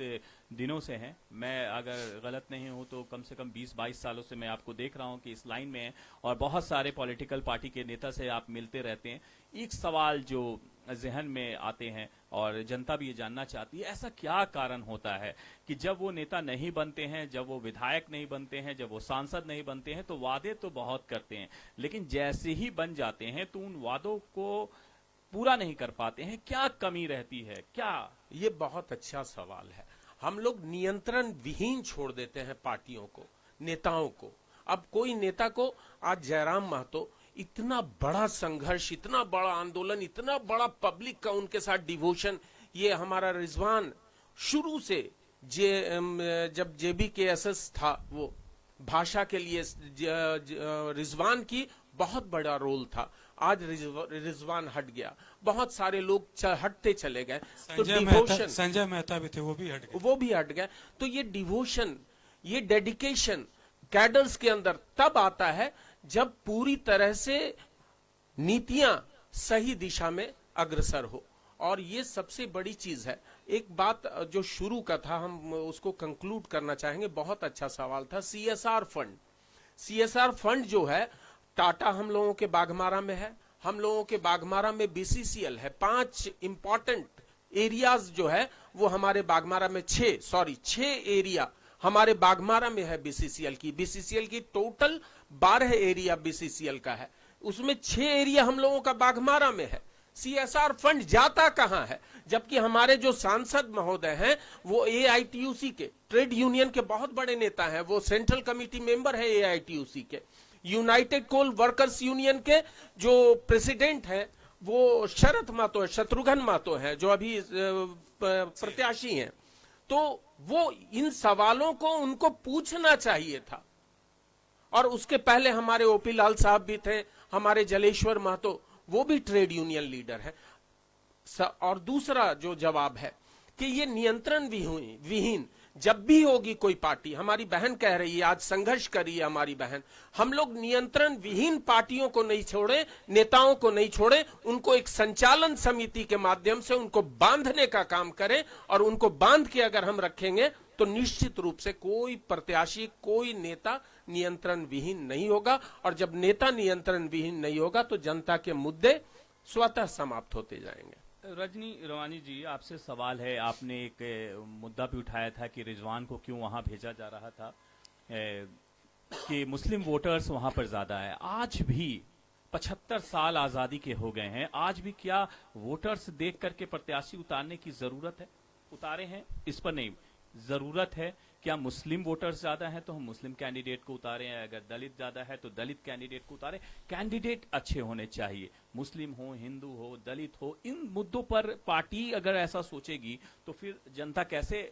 दिनों से हैं, मैं अगर गलत नहीं हूं तो कम से कम 20-22 सालों से मैं आपको देख रहा हूं कि इस लाइन में हैं और बहुत सारे पॉलिटिकल पार्टी के नेता से आप मिलते रहते हैं। एक सवाल जो जहन में आते हैं और जनता भी ये जानना चाहती है, ऐसा क्या कारण होता है कि जब वो नेता नहीं बनते हैं, जब वो विधायक नहीं बनते हैं, जब वो सांसद नहीं बनते हैं, तो वादे तो बहुत करते हैं, लेकिन जैसे ही बन जाते हैं तो उन वादों को पूरा नहीं कर पाते हैं? क्या कमी रहती है? क्या? ये बहुत अच्छा सवाल है। हम लोग नियंत्रण विहीन छोड़ देते हैं पार्टियों को, नेताओं को। अब कोई नेता को, आज जयराम महतो इतना बड़ा संघर्ष, इतना बड़ा आंदोलन, इतना बड़ा पब्लिक का उनके साथ डिवोशन, ये हमारा रिजवान शुरू से जब JBKSS था, वो भाषा के लिए रिजवान की बहुत बड़ा रोल था। आज रिजवान हट गया, बहुत सारे लोग हटते चले गए, तो डिवोशन, संजय मेहता भी थे, वो भी हट गए। तो ये डिवोशन, ये डेडिकेशन कैडर्स के अंदर तब आता है जब पूरी तरह से नीतियां सही दिशा में अग्रसर हो, और ये सबसे बड़ी चीज है। एक बात जो शुरू का था, हम उसको कंक्लूड करना चाहेंगे। बहुत अच्छा सवाल था। CSR फंड, CSR फंड जो है, टाटा हम लोगों के बाघमारा में है, हम लोगों के बाघमारा में BCCL है। 5 इंपॉर्टेंट एरियाज जो है वो हमारे बाघमारा में 6 एरिया हमारे बाघमारा में है BCCL की टोटल 12 एरिया BCCL का है, उसमें 6 एरिया हम लोगों का बाघमारा में है। CSR फंड जाता कहां है? जबकि हमारे जो सांसद महोदय हैं वो AITUC के, ट्रेड यूनियन के बहुत बड़े नेता हैं, वो सेंट्रल कमिटी मेंबर है AITUC के। यूनाइटेड कोल वर्कर्स यूनियन के जो प्रेसिडेंट हैं वो शरद महतो है, शत्रुघ्न महतो है, जो अभी प्रत्याशी हैं। तो वो इन सवालों को उनको पूछना चाहिए था। और उसके पहले हमारे OP लाल साहब भी थे, हमारे जलेश्वर महतो, वो भी ट्रेड यूनियन लीडर है। और दूसरा जो जवाब है कि ये नियंत्रण विहीन जब भी होगी कोई पार्टी, हमारी बहन कह रही है, आज संघर्ष कर रही है हमारी बहन, हम लोग नियंत्रण विहीन पार्टियों को नहीं छोड़े, नेताओं को नहीं छोड़े, उनको एक संचालन समिति के माध्यम से उनको बांधने का काम करें। और उनको बांध के अगर हम रखेंगे तो निश्चित रूप से कोई प्रत्याशी, कोई नेता नियंत्रण विहीन नहीं होगा। और जब नेता नियंत्रण विहीन नहीं होगा तो जनता के मुद्दे स्वतः समाप्त होते जाएंगे। रजनी रवानी जी, आपसे सवाल है, आपने एक मुद्दा भी उठाया था कि रिजवान को क्यों वहां भेजा जा रहा था, कि मुस्लिम वोटर्स वहां पर ज्यादा है। आज भी 75 साल आजादी के हो गए हैं, आज भी क्या वोटर्स देख करके प्रत्याशी उतारने की जरूरत है? उतारे हैं, इस पर नहीं, जरूरत है। क्या मुस्लिम वोटर्स ज्यादा हैं तो हम मुस्लिम कैंडिडेट को उतारें, अगर दलित ज्यादा है तो दलित कैंडिडेट को उतारें। कैंडिडेट अच्छे होने चाहिए, मुस्लिम हो, हिंदू हो, दलित हो। इन मुद्दों पर पार्टी अगर ऐसा सोचेगी तो फिर जनता कैसे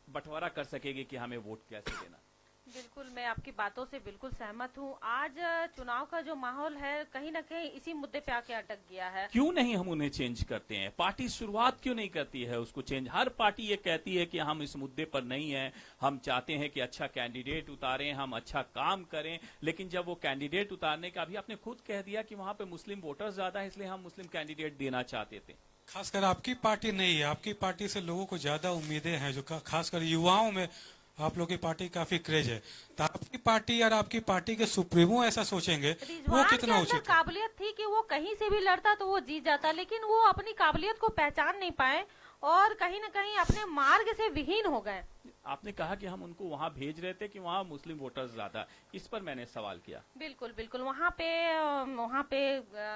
बंटवारा कर सकेगी कि हमें वोट कैसे देना? बिल्कुल, मैं आपकी बातों से बिल्कुल सहमत हूँ। आज चुनाव का जो माहौल है कहीं ना कहीं इसी मुद्दे पे आके अटक गया है। क्यों नहीं हम उन्हें चेंज करते हैं? पार्टी शुरुआत क्यों नहीं करती है उसको चेंज? हर पार्टी ये कहती है कि हम इस मुद्दे पर नहीं है, हम चाहते हैं कि अच्छा कैंडिडेट उतारें, हम अच्छा काम करें। लेकिन जब वो कैंडिडेट उतारने का, अभी आपने खुद कह दिया कि वहां पे मुस्लिम वोटर्स ज्यादा है इसलिए हम मुस्लिम कैंडिडेट देना चाहते थे। खासकर आपकी पार्टी नहीं है, आपकी पार्टी से लोगों को ज्यादा उम्मीदें हैं, जो खासकर युवाओं में आप लोग की पार्टी काफी क्रेज है। तो आपकी पार्टी और आपकी पार्टी के सुप्रीमो ऐसा सोचेंगे, वो कितना उचित है? काबिलियत थी कि वो कहीं से भी लड़ता तो वो जीत जाता, लेकिन वो अपनी काबिलियत को पहचान नहीं पाए और कहीं ना कहीं अपने मार्ग से विहीन हो गए। आपने कहा कि हम उनको वहां भेज रहे थे कि वहां मुस्लिम वोटर्स ज्यादा, इस पर मैंने सवाल किया। बिल्कुल बिल्कुल, वहाँ पे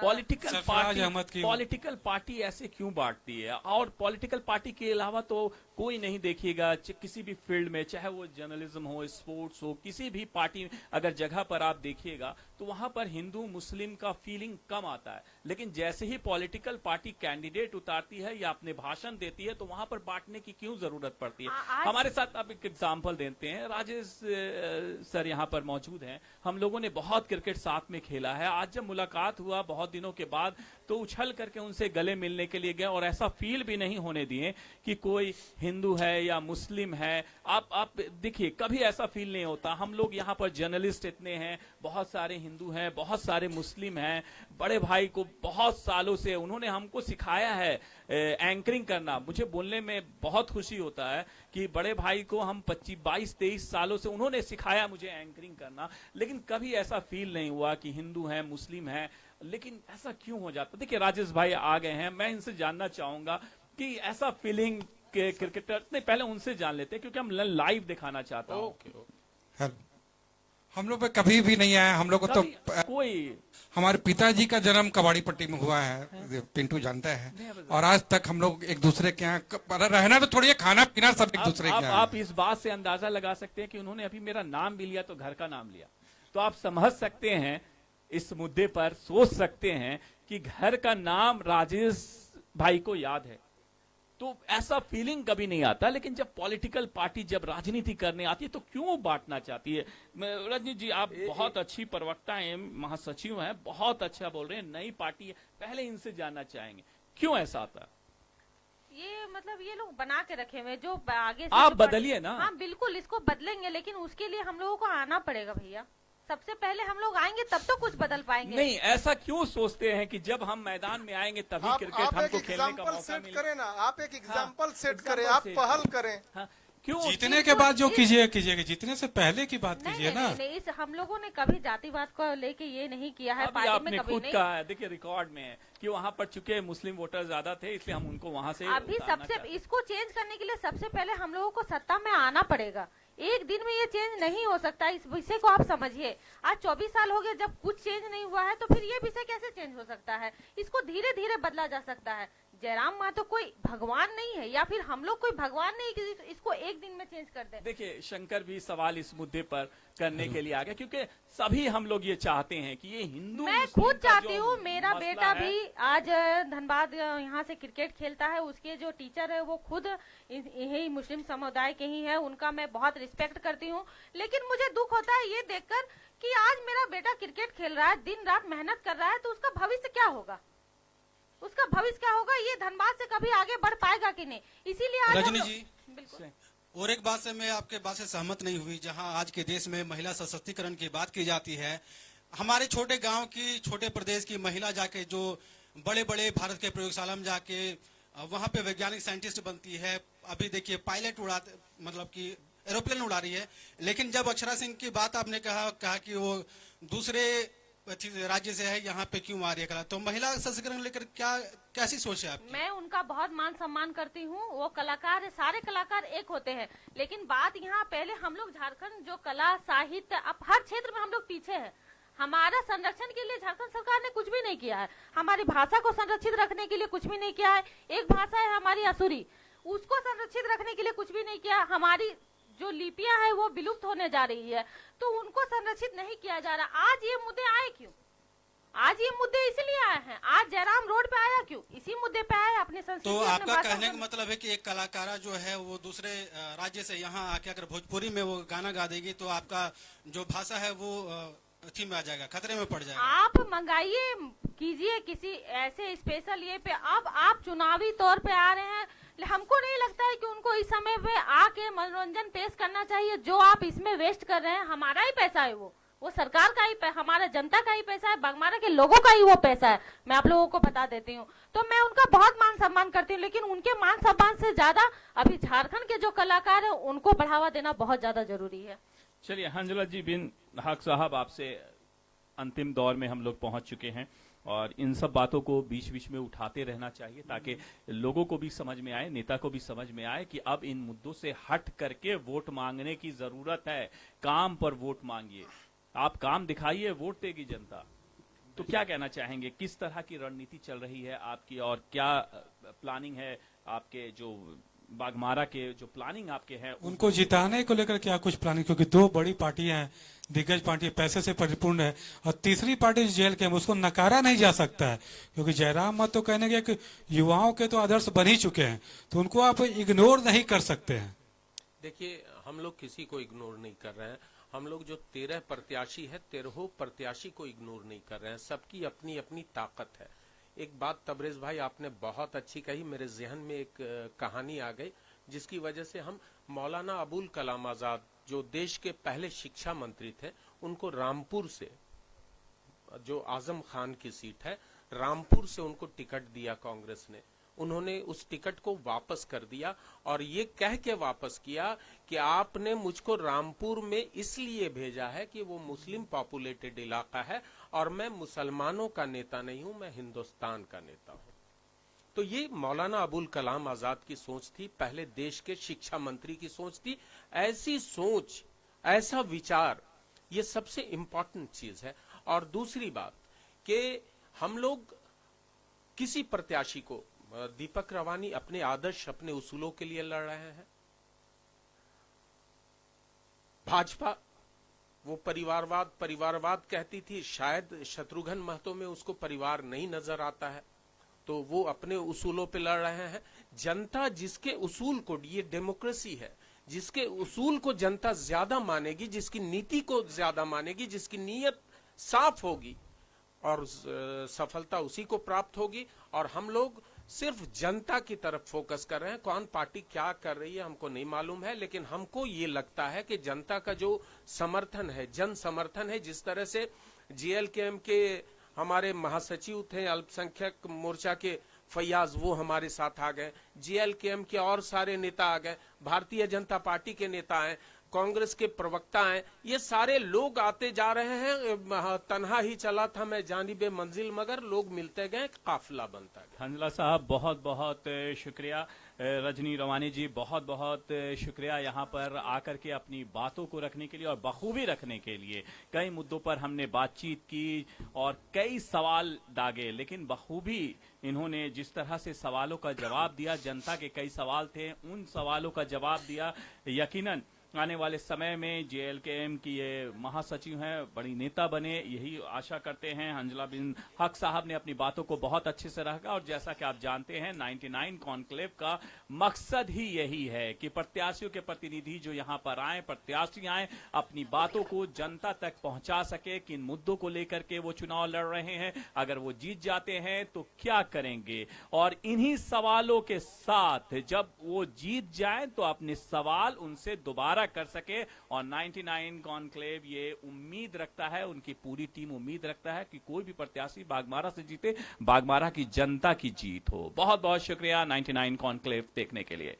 पॉलिटिकल पार्टी ऐसे क्यों बांटती है? और पॉलिटिकल पार्टी के अलावा तो कोई नहीं देखिएगा किसी भी फील्ड में, चाहे वो जर्नलिज्म हो, स्पोर्ट्स हो, किसी भी पार्टी अगर जगह पर आप देखिएगा तो वहां पर हिंदू मुस्लिम का फीलिंग कम आता है। लेकिन जैसे ही पॉलिटिकल पार्टी कैंडिडेट उतारती है या अपने भाषण देती है तो वहां पर बांटने की क्यों जरूरत पड़ती है? हमारे साथ आप एक एग्जाम्पल देते हैं, राजेश सर यहाँ पर मौजूद हैं। हम लोगों ने बहुत क्रिकेट साथ में खेला है। आज जब मुलाकात हुआ बहुत दिनों के बाद तो उछल करके उनसे गले मिलने के लिए गए और ऐसा फील भी नहीं होने दिए कि कोई हिंदू है या मुस्लिम है। आप देखिए, कभी ऐसा फील नहीं होता। हम लोग यहाँ पर जर्नलिस्ट इतने हैं, बहुत सारे हिंदू हैं, बहुत सारे मुस्लिम हैं। बड़े भाई को बहुत सालों से उन्होंने हमको सिखाया है एंकरिंग करना। मुझे बोलने में बहुत खुशी होता है कि बड़े भाई को हम 22-23 सालों से उन्होंने सिखाया मुझे एंकरिंग करना। लेकिन कभी ऐसा फील नहीं हुआ कि हिंदू है मुस्लिम है। लेकिन ऐसा क्यों हो जाता? देखिए, राजेश भाई आ गए हैं, मैं इनसे जानना चाहूंगा कि ऐसा फीलिंग के क्रिकेटर नहीं, पहले उनसे जान लेते हैं क्योंकि हम लाइव दिखाना चाहता हूं। हम लोग पे कभी भी नहीं आया। हम लोग को तो कोई, हमारे पिताजी का जन्म कबाड़ी पट्टी में हुआ है, पिंटू जानता है, और आज तक हम लोग एक दूसरे के यहाँ रहना तो थोड़ी, खाना पीना सब एक दूसरे के यहाँ। आप इस बात से अंदाजा लगा सकते हैं कि उन्होंने अभी मेरा नाम भी लिया तो घर का नाम लिया, तो आप समझ सकते हैं, इस मुद्दे पर सोच सकते हैं कि घर का नाम राजेश भाई को याद है। तो ऐसा फीलिंग कभी नहीं आता। लेकिन जब पॉलिटिकल पार्टी जब राजनीति करने आती है तो क्यों बांटना चाहती है? रजनी जी, आप बहुत अच्छी प्रवक्ता हैं, महासचिव हैं, बहुत अच्छा बोल रहे हैं, नई पार्टी है, पहले इनसे जानना चाहेंगे क्यों ऐसा आता? ये मतलब ये लोग बना के रखे हुए जो आगे से आप बदलिए ना। हाँ बिल्कुल, इसको बदलेंगे, लेकिन उसके लिए हम लोगों को आना पड़ेगा भैया। सबसे पहले हम लोग आएंगे तब तो कुछ बदल पाएंगे। नहीं, ऐसा क्यों सोचते हैं कि जब हम मैदान में आएंगे तभी क्रिकेट हमको खेलने का मौका मिले? करें ना, आप एक एग्जाम्पल सेट करें, आप पहल करें। हाँ, क्यों? जीतने के बाद जो कीजिएगा, जीतने से पहले की बात कीजिए ना। नहीं, इस हम लोगों ने कभी जातिवाद को लेके ये नहीं किया है। अभी पार्टी आपने में कभी खुद नहीं। कहा है, देखिए रिकॉर्ड में है कि वहाँ पर चूंकि मुस्लिम वोटर ज्यादा थे इसलिए हम उनको वहाँ से अभी सबसे इसको चेंज करने के लिए सबसे पहले हम लोगों को सत्ता में आना पड़ेगा। एक दिन में ये चेंज नहीं हो सकता, इस विषय को आप समझिए। आज 24 साल हो गए, जब कुछ चेंज नहीं हुआ है तो फिर ये विषय कैसे चेंज हो सकता है? इसको धीरे धीरे बदला जा सकता है। जयराम मातो कोई भगवान नहीं है, या फिर हम लोग कोई भगवान नहीं कि इसको एक दिन में चेंज कर दें। देखिए, शंकर भी सवाल इस मुद्दे पर करने के लिए आ गया, क्योंकि सभी हम लोग ये चाहते हैं कि ये हिंदू, मैं खुद चाहती हूँ, मेरा बेटा भी आज धनबाद यहाँ से क्रिकेट खेलता है, उसके जो टीचर है वो खुद यही मुस्लिम समुदाय के ही है, उनका मैं बहुत रिस्पेक्ट करती हूँ। लेकिन मुझे दुख होता है ये देखकर कि आज मेरा बेटा क्रिकेट खेल रहा है, दिन रात मेहनत कर रहा है, तो उसका भविष्य क्या होगा? उसका भविष्य क्या होगा? ये धनबाद से कभी आगे बढ़ पाएगा कि नहीं? इसीलिए आज रजनी जी, बिल्कुल। और एक बात से मैं आपके बात से सहमत नहीं हुई। जहां आज के देश में महिला सशक्तिकरण की बात की जाती है, हमारे छोटे गांव की, छोटे प्रदेश की महिला जाके जो बड़े बड़े भारत के प्रयोगशाला में जाके वहां पे वैज्ञानिक साइंटिस्ट बनती है। अभी देखिए पायलट उड़ाते, मतलब कि एरोप्लेन उड़ा रही है। लेकिन जब अक्षरा सिंह की बात आपने कहा कि वो दूसरे राज्य से है, यहाँ पे क्यों आ रही है कला, तो महिला सशक्तिकरण लेकर कैसी सोच है आपकी? मैं उनका बहुत मान सम्मान करती हूँ। वो कलाकार है, सारे कलाकार एक होते हैं। लेकिन बात यहाँ पहले हम लोग झारखंड जो कला साहित्य, अब हर क्षेत्र में हम लोग पीछे हैं। हमारा संरक्षण के लिए झारखंड सरकार ने कुछ भी नहीं किया है। हमारी भाषा को संरक्षित रखने के लिए कुछ भी नहीं किया है। एक भाषा है हमारी असुरी, उसको संरक्षित रखने के लिए कुछ भी नहीं किया। हमारी जो लिपियां है वो विलुप्त होने जा रही है, तो उनको संरक्षित नहीं किया जा रहा। आज ये मुद्दे आए क्यों? आज ये मुद्दे इसलिए आए हैं। आज जयराम रोड पे आया क्यों? इसी मुद्दे पे आया, अपने संस्कृति। तो आपका कहने का मतलब है कि एक कलाकारा जो है वो दूसरे राज्य से यहाँ आके अगर भोजपुरी में वो गाना गा देगी तो आपका जो भाषा है वो अथी में आ जाएगा, खतरे में पड़ जाएगा। आप मंगाइए, कीजिए किसी ऐसे स्पेशल ये पे। अब आप चुनावी तौर पे आ रहे हैं, हमको नहीं लगता है कि उनको इस समय पे आके मनोरंजन पेश करना चाहिए। जो आप इसमें वेस्ट कर रहे हैं, हमारा ही पैसा है, वो सरकार का ही, हमारा जनता का ही पैसा है, बागमारा के लोगों का ही वो पैसा है। मैं आप लोगों को बता देती हूँ। तो मैं उनका बहुत मान सम्मान करती हूँ, लेकिन उनके मान सम्मान से ज्यादा अभी झारखंड के जो कलाकार है उनको बढ़ावा देना बहुत ज्यादा जरूरी है। चलिए, हंजला जी बिन हक साहब, आपसे अंतिम दौर में हम लोग पहुंच चुके हैं और इन सब बातों को बीच बीच में उठाते रहना चाहिए ताकि लोगों को भी समझ में आए, नेता को भी समझ में आए कि अब इन मुद्दों से हट करके वोट मांगने की जरूरत है। काम पर वोट मांगिए, आप काम दिखाइए, वोट देगी जनता। तो क्या कहना चाहेंगे, किस तरह की रणनीति चल रही है आपकी और क्या प्लानिंग है आपके, जो बाघमारा के जो प्लानिंग आपके हैं उनको जिताने को लेकर क्या कुछ प्लानिंग, क्योंकि दो बड़ी पार्टियां हैं, दिग्गज पार्टी पैसे से परिपूर्ण है, और तीसरी पार्टी जेल के, उसको नकारा नहीं जा सकता है, क्योंकि जयराम मत तो कहने के कि युवाओं के तो आदर्श बन ही चुके हैं, तो उनको आप इग्नोर नहीं कर सकते हैं। देखिए, हम लोग किसी को इग्नोर नहीं कर रहे हैं। हम लोग जो 13 प्रत्याशी है, 13 प्रत्याशी को इग्नोर नहीं कर रहे हैं। सबकी अपनी अपनी ताकत है। एक बात तबरेज भाई आपने बहुत अच्छी कही, मेरे जहन में एक कहानी आ गई जिसकी वजह से हम मौलाना अबुल कलाम आजाद जो देश के पहले शिक्षा मंत्री थे, उनको रामपुर से, जो आजम खान की सीट है, रामपुर से उनको टिकट दिया कांग्रेस ने। उन्होंने उस टिकट को वापस कर दिया और ये कह के वापस किया कि आपने मुझको रामपुर में इसलिए भेजा है कि वो मुस्लिम पॉपुलेटेड इलाका है और मैं मुसलमानों का नेता नहीं हूं, मैं हिंदुस्तान का नेता हूं। तो ये मौलाना अबुल कलाम आजाद की सोच थी, पहले देश के शिक्षा मंत्री की सोच थी। ऐसी सोच, ऐसा विचार, ये सबसे इंपॉर्टेंट चीज है। और दूसरी बात कि हम लोग किसी प्रत्याशी को, दीपक रवानी अपने आदर्श, अपने उसूलों के लिए लड़ रहे हैं। भाजपा वो परिवारवाद कहती थी, शायद शत्रुघ्न महतो में उसको परिवार नहीं नजर आता है, तो वो अपने उसूलों पे लड़ रहे हैं। जनता जिसके उसूल को, ये डेमोक्रेसी है, जिसके उसूल को जनता ज्यादा मानेगी, जिसकी नीति को ज्यादा मानेगी, जिसकी नीयत साफ होगी और सफलता उसी को प्राप्त होगी। और हम लोग सिर्फ जनता की तरफ फोकस कर रहे हैं। कौन पार्टी क्या कर रही है हमको नहीं मालूम है, लेकिन हमको ये लगता है कि जनता का जो समर्थन है, जन समर्थन है, जिस तरह से जेएलकेएम के हमारे महासचिव थे अल्पसंख्यक मोर्चा के फैयाज, वो हमारे साथ आ गए, जेएलकेएम के और सारे नेता आ गए, भारतीय जनता पार्टी के नेता हैं, कांग्रेस के प्रवक्ता हैं, ये सारे लोग आते जा रहे हैं। तन्हा ही चला था मैं जानिबे मंजिल, मगर लोग मिलते गए, काफिला बनता गया। हंजला साहब बहुत बहुत शुक्रिया। रजनी रवानी जी बहुत बहुत शुक्रिया यहाँ पर आकर के अपनी बातों को रखने के लिए और बखूबी रखने के लिए। कई मुद्दों पर हमने बातचीत की और कई सवाल दागे, लेकिन बखूबी इन्होंने जिस तरह से सवालों का जवाब दिया, जनता के कई सवाल थे, उन सवालों का जवाब दिया। यकीनन आने वाले समय में जेएलकेएम की ये महासचिव हैं, बड़ी नेता बने, यही आशा करते हैं। हंजला बिन हक साहब ने अपनी बातों को बहुत अच्छे से रखा और जैसा कि आप जानते हैं 99 कॉन्क्लेव का मकसद ही यही है कि प्रत्याशियों के प्रतिनिधि जो यहाँ पर आए, प्रत्याशी आए, अपनी बातों को जनता तक पहुंचा सके, किन मुद्दों को लेकर के वो चुनाव लड़ रहे हैं, अगर वो जीत जाते हैं तो क्या करेंगे, और इन्हीं सवालों के साथ जब वो जीत जाए तो अपने सवाल उनसे दोबारा कर सके। और 99 कॉन्क्लेव ये उम्मीद रखता है, उनकी पूरी टीम उम्मीद रखता है कि कोई भी प्रत्याशी बाघमारा से जीते, बाघमारा की जनता की जीत हो। बहुत बहुत शुक्रिया 99 कॉन्क्लेव देखने के लिए।